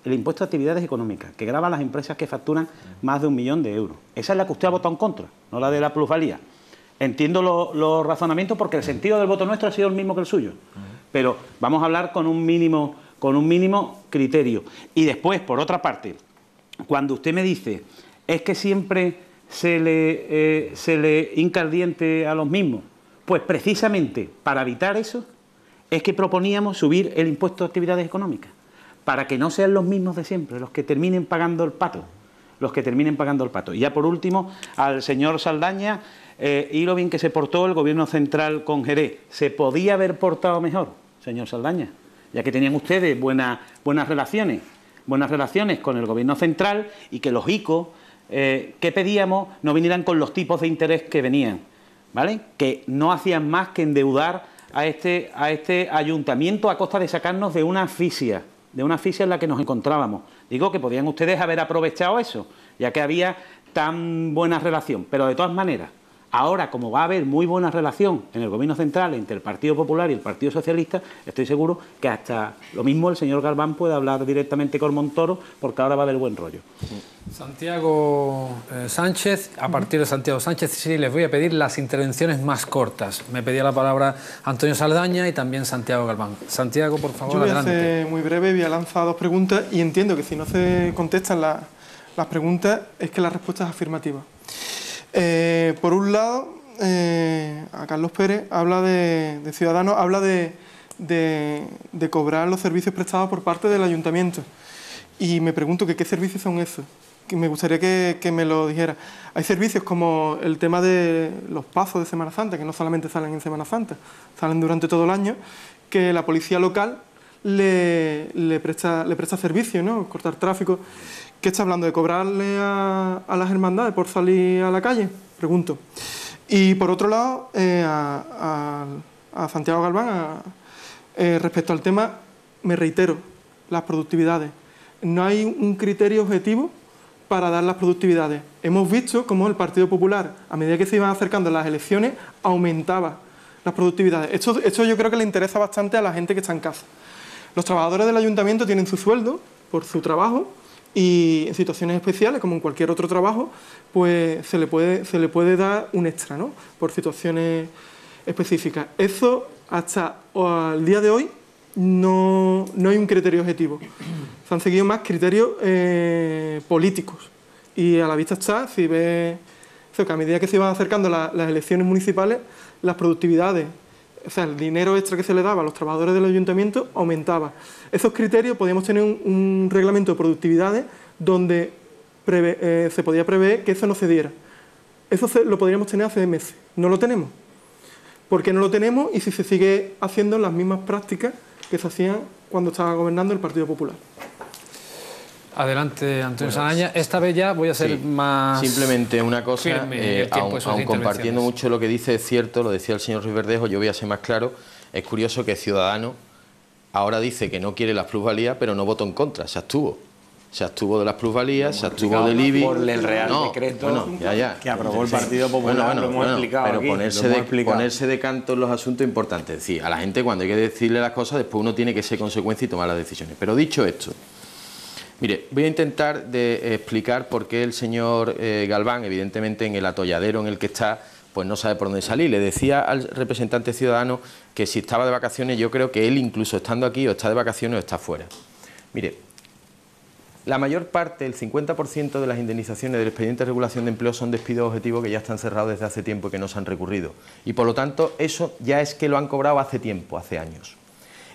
El impuesto a actividades económicas, que grava a las empresas que facturan más de 1 millón de euros. Esa es la que usted ha votado en contra, no la de la plusvalía. Entiendo los razonamientos porque el sentido del voto nuestro ha sido el mismo que el suyo. Pero vamos a hablar con un mínimo criterio. Y después, por otra parte, cuando usted me dice es que siempre se le hinca el diente a los mismos, pues precisamente para evitar eso es que proponíamos subir el impuesto a actividades económicas, para que no sean los mismos de siempre los que terminen pagando el pato. Y ya por último, al señor Saldaña, y lo bien que se portó el Gobierno central con Jerez. ¿Se podía haber portado mejor, señor Saldaña? Ya que tenían ustedes buenas relaciones con el Gobierno central y que los ICO que pedíamos no vinieran con los tipos de interés que venían, ¿vale? Que no hacían más que endeudar a este ayuntamiento a costa de sacarnos de una asfixia en la que nos encontrábamos. Digo que podían ustedes haber aprovechado eso, ya que había tan buena relación, pero de todas maneras, ahora, como va a haber muy buena relación en el Gobierno central entre el Partido Popular y el Partido Socialista, estoy seguro que hasta lo mismo el señor Galván puede hablar directamente con Montoro, porque ahora va a haber buen rollo. Santiago Sánchez, a partir de Santiago Sánchez sí les voy a pedir las intervenciones más cortas. Me pedía la palabra Antonio Saldaña y también Santiago Galván. Santiago, por favor, yo voy adelante. a ser muy breve, voy a lanzar 2 preguntas y entiendo que si no se contestan las preguntas es que la respuesta es afirmativa. Por un lado, a Carlos Pérez habla de Ciudadanos, habla de cobrar los servicios prestados por parte del ayuntamiento. Y me pregunto que qué servicios son esos. Que me gustaría que me lo dijera. Hay servicios como el tema de los pasos de Semana Santa, que no solamente salen en Semana Santa, salen durante todo el año, que la policía local le presta servicio, ¿no? Cortar tráfico. ¿Qué está hablando? ¿De cobrarle a las hermandades por salir a la calle? Pregunto. Y por otro lado, a Santiago Galván, respecto al tema, me reitero, las productividades. No hay un criterio objetivo para dar las productividades. Hemos visto cómo el Partido Popular, a medida que se iban acercando las elecciones, aumentaba las productividades. Esto yo creo que le interesa bastante a la gente que está en casa. Los trabajadores del ayuntamiento tienen su sueldo por su trabajo, y en situaciones especiales, como en cualquier otro trabajo, pues se le puede dar un extra, ¿no? Por situaciones específicas. Eso, hasta el día de hoy, no hay un criterio objetivo. Se han seguido más criterios políticos. Y a la vista está, si ves, que a medida que se iban acercando las elecciones municipales, las productividades, o sea, el dinero extra que se le daba a los trabajadores del ayuntamiento aumentaba. Esos criterios, podíamos tener un reglamento de productividades donde se podía prever que eso no se diera. Eso lo podríamos tener hace meses. No lo tenemos. ¿Por qué no lo tenemos? Y si se sigue haciendo las mismas prácticas que se hacían cuando estaba gobernando el Partido Popular. Adelante, Antonio Saldaña. Esta vez ya voy a ser más... Simplemente una cosa, aun compartiendo mucho lo que dice, es cierto, lo decía el señor Ruiz Verdejo, yo voy a ser más claro. Es curioso que Ciudadanos ahora dice que no quiere las plusvalías, pero no votó en contra, se abstuvo. Se abstuvo de las plusvalías, se abstuvo del IBI. Por el Real Decreto que aprobó el Partido Popular, lo hemos explicado pero aquí. Ponerse de canto en los asuntos importantes. Es decir, a la gente cuando hay que decirle las cosas, después uno tiene que ser consecuente y tomar las decisiones. Pero dicho esto, mire, voy a intentar explicar por qué el señor Galván, evidentemente en el atolladero en el que está, pues no sabe por dónde salir. Le decía al representante ciudadano que si estaba de vacaciones, yo creo que él, incluso estando aquí, o está de vacaciones o está fuera. Mire, la mayor parte, el 50% de las indemnizaciones del expediente de regulación de empleo son despidos objetivos que ya están cerrados desde hace tiempo y que no se han recurrido. Y por lo tanto, eso ya es que lo han cobrado hace tiempo, hace años.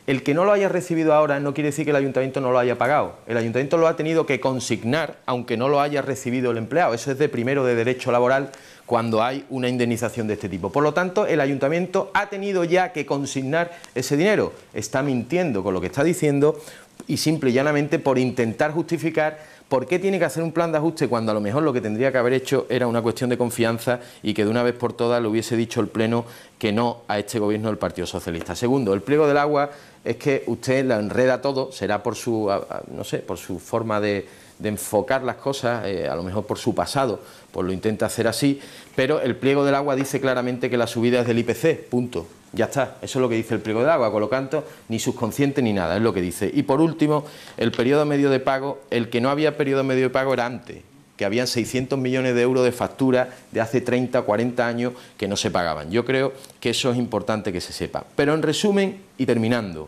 El que no lo haya recibido ahora no quiere decir que el ayuntamiento no lo haya pagado. El ayuntamiento lo ha tenido que consignar, aunque no lo haya recibido el empleado. Eso es de primero de derecho laboral cuando hay una indemnización de este tipo. Por lo tanto, el ayuntamiento ha tenido ya que consignar ese dinero. Está mintiendo con lo que está diciendo y simple y llanamente por intentar justificar por qué tiene que hacer un plan de ajuste cuando a lo mejor lo que tendría que haber hecho era una cuestión de confianza y que de una vez por todas le hubiese dicho el Pleno que no a este gobierno del Partido Socialista. Segundo, el pliego del agua es que usted la enreda todo, será por su, no sé, por su forma de de enfocar las cosas, a lo mejor por su pasado, pues lo intenta hacer así, pero el pliego del agua dice claramente que la subida es del IPC, punto. Ya está, eso es lo que dice el pliego del agua, con lo tanto, ni subconsciente ni nada, es lo que dice. Y por último, el periodo medio de pago, el que no había periodo medio de pago era antes, que habían 600 millones de euros de facturas de hace 30 o 40 años que no se pagaban. Yo creo que eso es importante que se sepa. Pero en resumen, y terminando,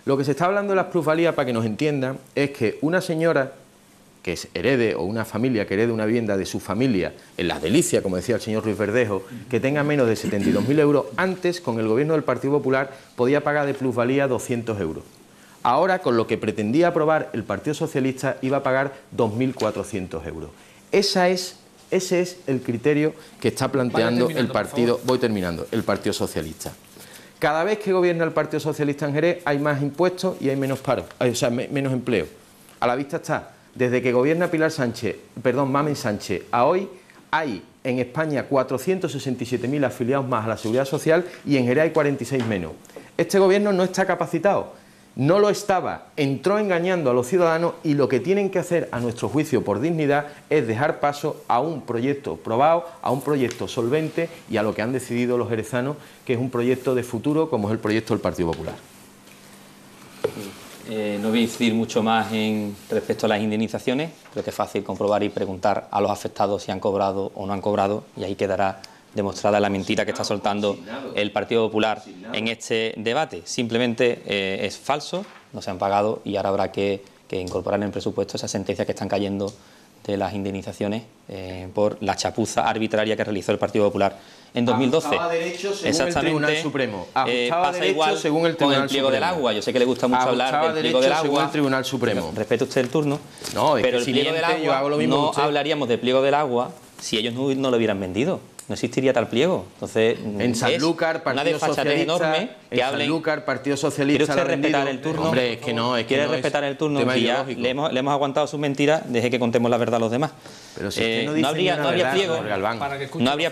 lo que se está hablando de las plusvalías, para que nos entiendan, es que una señora que herede, o una familia que herede una vivienda de su familia en Las Delicias, como decía el señor Ruiz Verdejo, que tenga menos de 72.000 euros, antes, con el gobierno del Partido Popular, podía pagar de plusvalía 200 euros. Ahora, con lo que pretendía aprobar el Partido Socialista, iba a pagar 2.400 euros. Ese es el criterio que está planteando el partido, el Partido Socialista. Cada vez que gobierna el Partido Socialista en Jerez hay más impuestos y hay menos paro, o sea, menos empleo. A la vista está, desde que gobierna Mamen Sánchez a hoy, hay en España 467.000 afiliados más a la Seguridad Social y en Jerez hay 46 menos. Este gobierno no está capacitado, no lo estaba, entró engañando a los ciudadanos y lo que tienen que hacer, a nuestro juicio, por dignidad, es dejar paso a un proyecto probado, a un proyecto solvente y a lo que han decidido los jerezanos, que es un proyecto de futuro como es el proyecto del Partido Popular. No voy a incidir mucho más respecto a las indemnizaciones, creo que es fácil comprobar y preguntar a los afectados si han cobrado o no han cobrado y ahí quedará demostrada la mentira que está soltando el Partido Popular en este debate. Simplemente es falso, no se han pagado y ahora habrá que incorporar en el presupuesto esas sentencias que están cayendo de las indemnizaciones por la chapuza arbitraria que realizó el Partido Popular en 2012. Ajustaba derecho según el Tribunal Supremo. Ajustaba pasa derecho igual según el Tribunal con el pliego Supremo. del agua. Yo sé que le gusta mucho hablar del pliego del agua. Según el Tribunal Supremo. Respete usted el turno. No, es pero que el pliego del agua yo hago lo mismo no que usted. hablaríamos de pliego del agua si ellos no lo hubieran vendido. No existiría tal pliego. Entonces, en Sanlúcar, Partido Socialista, enorme que en Sanlúcar, Partido Socialista. ¿Quiere usted respetar el turno? Hombre, es que no, ¿Quiere respetar el turno? Si ya le hemos aguantado sus mentiras, deje que contemos la verdad a los demás. Pero si usted no dice no habría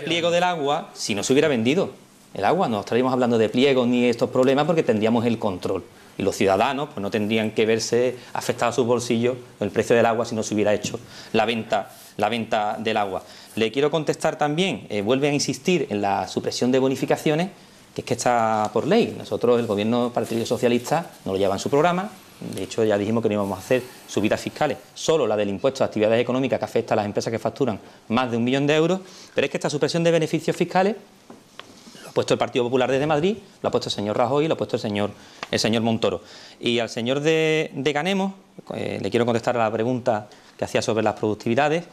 pliego del agua si no se hubiera vendido el agua. No estaríamos hablando de pliegos ni estos problemas porque tendríamos el control. Y los ciudadanos pues no tendrían que verse afectados a sus bolsillos el precio del agua si no se hubiera hecho la venta del agua. Le quiero contestar también, vuelve a insistir en la supresión de bonificaciones, que es que está por ley. Nosotros, el Gobierno del Partido Socialista, no lo lleva en su programa. De hecho, ya dijimos que no íbamos a hacer subidas fiscales, solo la del impuesto a actividades económicas que afecta a las empresas que facturan más de 1 millón de euros, pero es que esta supresión de beneficios fiscales lo ha puesto el Partido Popular desde Madrid, lo ha puesto el señor Rajoy y lo ha puesto el señor Montoro. Y al señor de Ganemos, le quiero contestar a la pregunta que hacía sobre las productividades.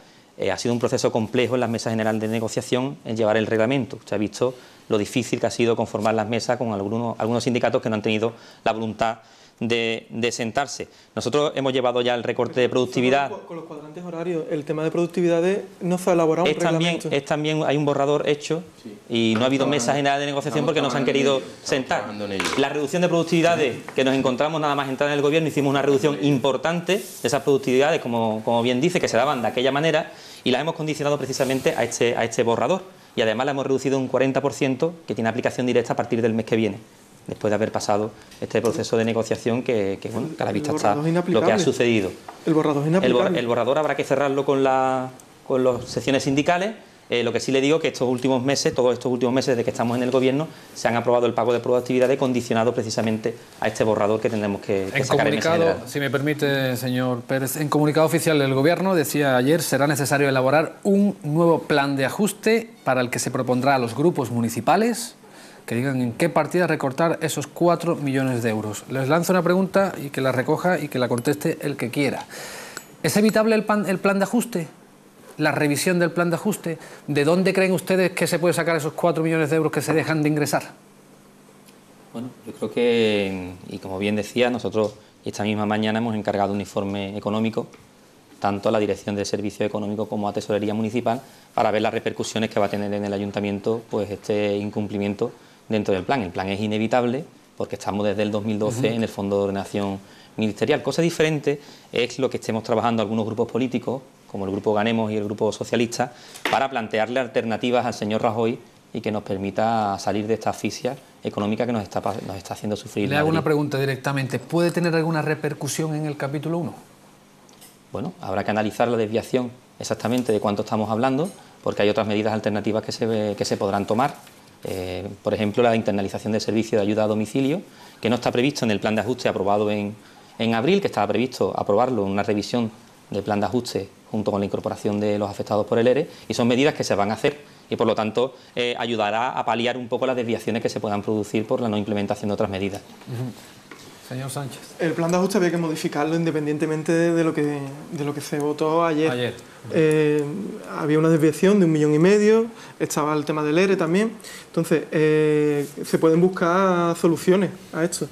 Ha sido un proceso complejo en las mesas generales de negociación en llevar el reglamento. Usted ha visto lo difícil que ha sido conformar las mesas con algunos sindicatos que no han tenido la voluntad de sentarse. Nosotros hemos llevado ya el recorte de productividad. Con los cuadrantes horarios, el tema de productividades no se ha elaborado un reglamento. También hay un borrador hecho y no ha habido mesa general de negociación porque no se han querido sentar. La reducción de productividades que nos encontramos nada más entrar en el gobierno, hicimos una reducción importante de esas productividades, como bien dice, que se daban de aquella manera y las hemos condicionado precisamente a este borrador y además la hemos reducido un 40% que tiene aplicación directa a partir del mes que viene, después de haber pasado este proceso de negociación que a la vista está lo que ha sucedido. El borrador es inaplicable. El borrador habrá que cerrarlo con las secciones sindicales. Lo que sí le digo que todos estos últimos meses desde que estamos en el gobierno, se han aprobado el pago de productividades condicionado precisamente a este borrador que tendremos que sacar en mesa general. Si me permite, señor Pérez, en comunicado oficial del gobierno decía ayer será necesario elaborar un nuevo plan de ajuste para el que se propondrá a los grupos municipales que digan en qué partida recortar esos 4 millones de euros. Les lanzo una pregunta y que la recoja y que la conteste el que quiera. ¿Es evitable el plan de ajuste? ¿La revisión del plan de ajuste? ¿De dónde creen ustedes que se puede sacar esos 4 millones de euros que se dejan de ingresar? Bueno, yo creo que, y como bien decía, nosotros esta misma mañana hemos encargado un informe económico tanto a la Dirección de Servicios Económicos como a Tesorería Municipal para ver las repercusiones que va a tener en el Ayuntamiento pues este incumplimiento dentro del plan. El plan es inevitable porque estamos desde el 2012 en el Fondo de Ordenación Ministerial. Cosa diferente es lo que estemos trabajando algunos grupos políticos, como el Grupo Ganemos y el Grupo Socialista, para plantearle alternativas al señor Rajoy y que nos permita salir de esta asfixia económica que nos está haciendo sufrir. Le hago una pregunta directamente. ¿Puede tener alguna repercusión en el capítulo 1? bueno, habrá que analizar la desviación exactamente de cuánto estamos hablando, porque hay otras medidas alternativas que se podrán tomar. Por ejemplo, la internalización del servicio de ayuda a domicilio, que no está previsto en el plan de ajuste aprobado en abril, que estaba previsto aprobarlo en una revisión del plan de ajuste junto con la incorporación de los afectados por el ERE, y son medidas que se van a hacer y por lo tanto ayudará a paliar un poco las desviaciones que se puedan producir por la no implementación de otras medidas. Señor Sánchez. El plan de ajuste había que modificarlo independientemente de lo que se votó ayer. Había una desviación de 1,5 millones, estaba el tema del ERE también. Entonces, se pueden buscar soluciones a esto.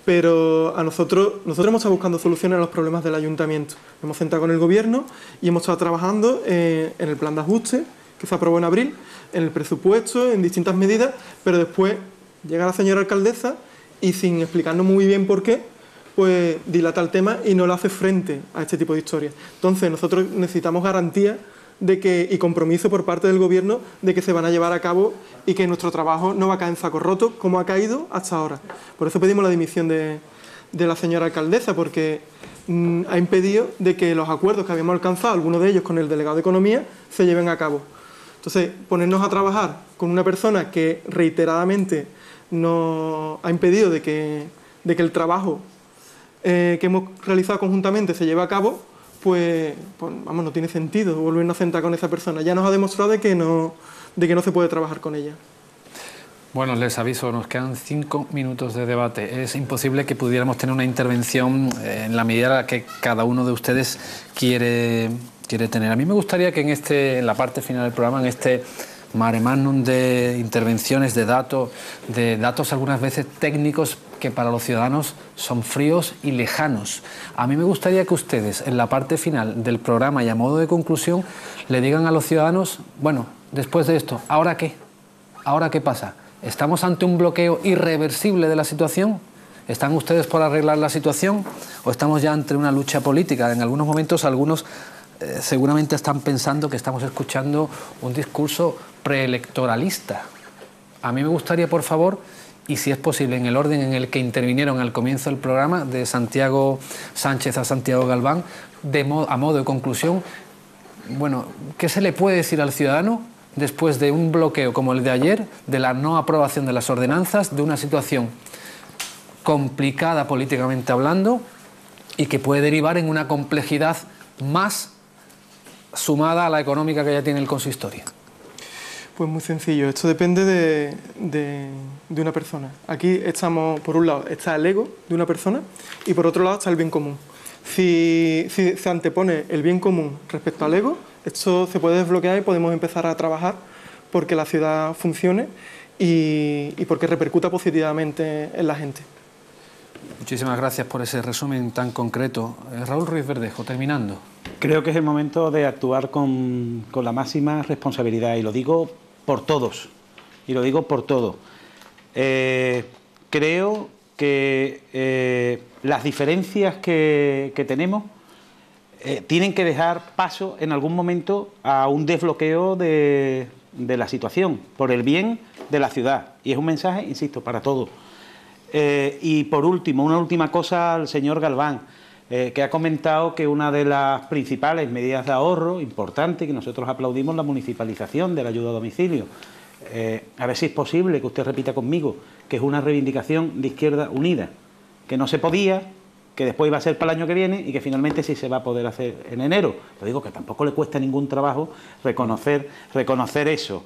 Pero nosotros hemos estado buscando soluciones a los problemas del ayuntamiento. Hemos sentado con el gobierno y hemos estado trabajando en el plan de ajuste que se aprobó en abril, en el presupuesto, en distintas medidas, pero después llega la señora alcaldesa y sin explicarnos muy bien por qué, pues dilata el tema y no le hace frente a este tipo de historias. Entonces nosotros necesitamos garantía y compromiso por parte del gobierno de que se van a llevar a cabo y que nuestro trabajo no va a caer en saco roto como ha caído hasta ahora. Por eso pedimos la dimisión de la señora alcaldesa, porque ha impedido de que los acuerdos que habíamos alcanzado, algunos de ellos con el delegado de Economía, se lleven a cabo. Entonces, ponernos a trabajar con una persona que reiteradamente nos ha impedido de que el trabajo que hemos realizado conjuntamente se lleve a cabo, pues vamos, no tiene sentido volvernos a sentar con esa persona. Ya nos ha demostrado de que no se puede trabajar con ella. Bueno, les aviso, nos quedan 5 minutos de debate. Es imposible que pudiéramos tener una intervención en la medida en la que cada uno de ustedes quiere tener. A mí me gustaría que en la parte final del programa, en este mare magnum de intervenciones, de datos algunas veces técnicos que para los ciudadanos son fríos y lejanos. A mí me gustaría que ustedes, en la parte final del programa y a modo de conclusión, le digan a los ciudadanos, bueno, después de esto, ¿ahora qué? ¿Ahora qué pasa? ¿Estamos ante un bloqueo irreversible de la situación? ¿Están ustedes por arreglar la situación? ¿O estamos ya ante una lucha política? En algunos momentos, algunos seguramente están pensando que estamos escuchando un discurso preelectoralista. A mí me gustaría, por favor, y si es posible, en el orden en el que intervinieron al comienzo del programa, de Santiago Sánchez a Santiago Galván, a modo de conclusión, bueno, ¿qué se le puede decir al ciudadano después de un bloqueo como el de ayer, de la no aprobación de las ordenanzas, de una situación complicada políticamente hablando y que puede derivar en una complejidad más sumada a la económica que ya tiene el consistorio? Pues muy sencillo, esto depende de una persona. Aquí estamos, por un lado, está el ego de una persona y por otro lado está el bien común. Si se antepone el bien común respecto al ego, esto se puede desbloquear y podemos empezar a trabajar porque la ciudad funcione y porque repercuta positivamente en la gente. Muchísimas gracias por ese resumen tan concreto. Raúl Ruiz Verdejo, terminando. Creo que es el momento de actuar con la máxima responsabilidad y lo digo por todos. Creo que las diferencias que tenemos tienen que dejar paso en algún momento a un desbloqueo de la situación por el bien de la ciudad. Y es un mensaje, insisto, para todos. Y por último, una última cosa al señor Galván, que ha comentado que una de las principales medidas de ahorro importante, que nosotros aplaudimos, la municipalización de la ayuda a domicilio. A ver si es posible que usted repita conmigo que es una reivindicación de Izquierda Unida, que no se podía, que después iba a ser para el año que viene y que finalmente sí se va a poder hacer en enero. Lo digo que tampoco le cuesta ningún trabajo reconocer eso.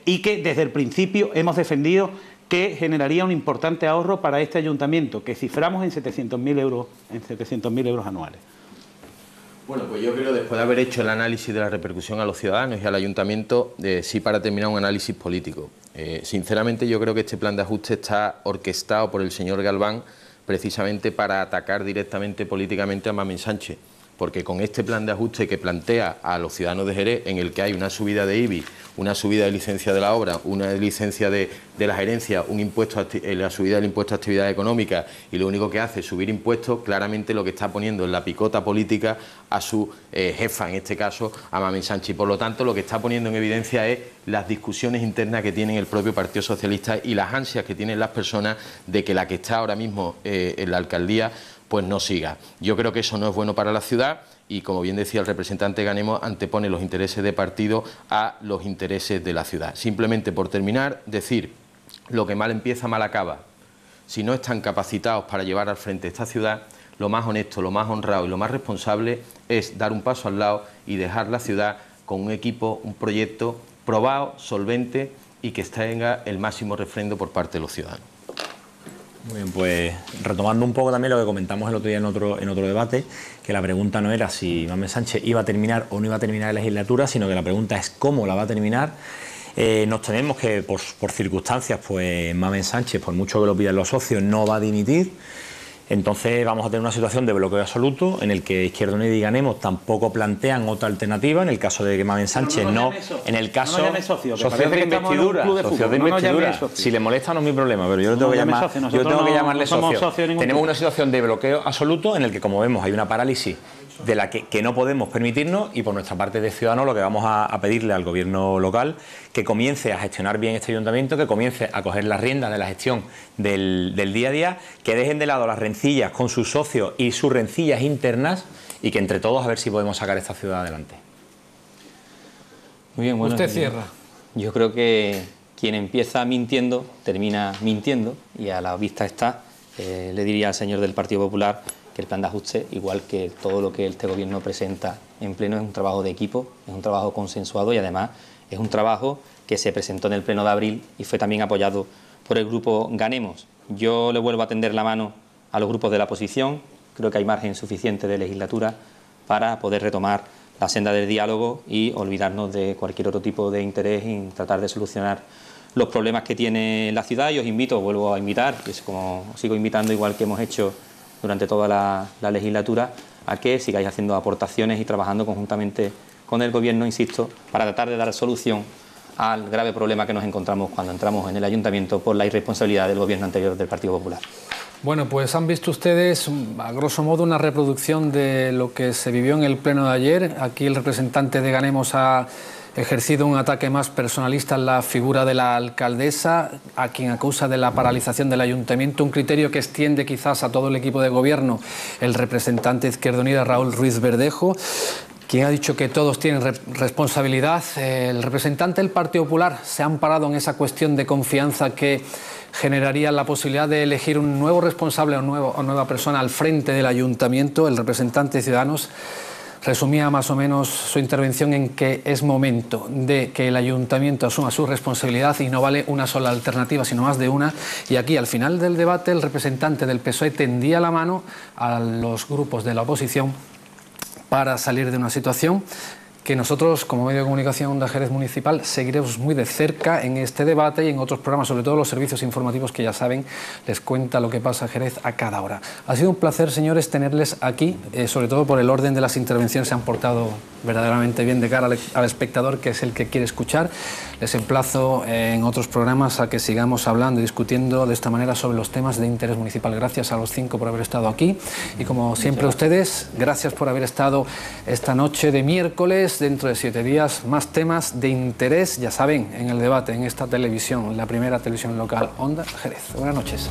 Y que desde el principio hemos defendido que generaría un importante ahorro para este ayuntamiento, que ciframos en 700.000 euros anuales. Bueno, pues yo creo, después de haber hecho el análisis de la repercusión a los ciudadanos y al ayuntamiento, sí, para terminar, un análisis político. Sinceramente, yo creo que este plan de ajuste está orquestado por el señor Galván precisamente para atacar directamente políticamente a Mamen Sánchez, porque con este plan de ajuste que plantea a los ciudadanos de Jerez, en el que hay una subida de IBI, una subida de licencia de la obra, una licencia de la gerencia, un impuesto, la subida del impuesto a actividad económica, y lo único que hace es subir impuestos, claramente lo que está poniendo en la picota política a su jefa, en este caso a Mamen Sánchez. Y por lo tanto, lo que está poniendo en evidencia es las discusiones internas que tiene el propio Partido Socialista y las ansias que tienen las personas de que la que está ahora mismo en la alcaldía pues no siga. Yo creo que eso no es bueno para la ciudad y, como bien decía el representante Ganemos, antepone los intereses de partido a los intereses de la ciudad. Simplemente, por terminar, decir: lo que mal empieza, mal acaba. Si no están capacitados para llevar al frente esta ciudad, lo más honesto, lo más honrado y lo más responsable es dar un paso al lado y dejar la ciudad con un equipo, un proyecto probado, solvente y que tenga el máximo refrendo por parte de los ciudadanos. Muy bien, pues retomando un poco también lo que comentamos el otro día en otro debate, que la pregunta no era si Mamen Sánchez iba a terminar o no iba a terminar la legislatura, sino que la pregunta es cómo la va a terminar. Nos tememos que por circunstancias, pues Mamen Sánchez, por mucho que lo pidan los socios, no va a dimitir. Entonces vamos a tener una situación de bloqueo absoluto en el que Izquierda Unida y Ganemos tampoco plantean otra alternativa en el caso de que Mamen Sánchez no en el caso socios de investidura. Si le molesta no es mi problema, pero yo lo tengo que llamar, llamarle socio. Tenemos una situación de bloqueo absoluto en el que, como vemos, hay una parálisis de la que no podemos permitirnos, y por nuestra parte de Ciudadanos lo que vamos a pedirle al gobierno local que comience a gestionar bien este ayuntamiento, que comience a coger las riendas de la gestión del día a día, que dejen de lado las rencillas con sus socios y sus rencillas internas, y que entre todos a ver si podemos sacar esta ciudad adelante. Muy bien, bueno, usted cierra. Yo creo que quien empieza mintiendo termina mintiendo, y a la vista está, le diría al señor del Partido Popular que el plan de ajuste, igual que todo lo que este gobierno presenta en pleno, es un trabajo de equipo, es un trabajo consensuado, y además es un trabajo que se presentó en el pleno de abril y fue también apoyado por el grupo Ganemos. Yo le vuelvo a tender la mano a los grupos de la oposición. Creo que hay margen suficiente de legislatura para poder retomar la senda del diálogo y olvidarnos de cualquier otro tipo de interés y tratar de solucionar los problemas que tiene la ciudad. Y os invito, vuelvo a invitar, que es como os sigo invitando igual que hemos hecho durante toda la legislatura, a que sigáis haciendo aportaciones y trabajando conjuntamente con el Gobierno, insisto, para tratar de dar solución al grave problema que nos encontramos cuando entramos en el Ayuntamiento por la irresponsabilidad del Gobierno anterior del Partido Popular. Bueno, pues han visto ustedes, a grosso modo, una reproducción de lo que se vivió en el pleno de ayer. Aquí el representante de Ganemos ha ejercido un ataque más personalista en la figura de la alcaldesa, a quien acusa de la paralización del ayuntamiento, un criterio que extiende quizás a todo el equipo de gobierno el representante de Izquierda Unida, Raúl Ruiz Verdejo, quien ha dicho que todos tienen responsabilidad. El representante del Partido Popular se ha amparado en esa cuestión de confianza que generaría la posibilidad de elegir un nuevo responsable o nueva persona al frente del ayuntamiento. El representante de Ciudadanos resumía más o menos su intervención en que es momento de que el ayuntamiento asuma su responsabilidad y no vale una sola alternativa, sino más de una. Y aquí, al final del debate, el representante del PSOE tendía la mano a los grupos de la oposición para salir de una situación que nosotros, como medio de comunicación Onda Jerez Municipal, seguiremos muy de cerca en este debate y en otros programas, sobre todo los servicios informativos que, ya saben, les cuenta lo que pasa en Jerez a cada hora. Ha sido un placer, señores, tenerles aquí, sobre todo por el orden de las intervenciones. Se han portado verdaderamente bien de cara al espectador, que es el que quiere escuchar. Les emplazo en otros programas a que sigamos hablando y discutiendo de esta manera sobre los temas de interés municipal. Gracias a los 5 por haber estado aquí, y como siempre a ustedes, gracias por haber estado esta noche de miércoles. Dentro de 7 días, más temas de interés, ya saben, en el debate, en esta televisión, la primera televisión local, Onda Jerez. Buenas noches.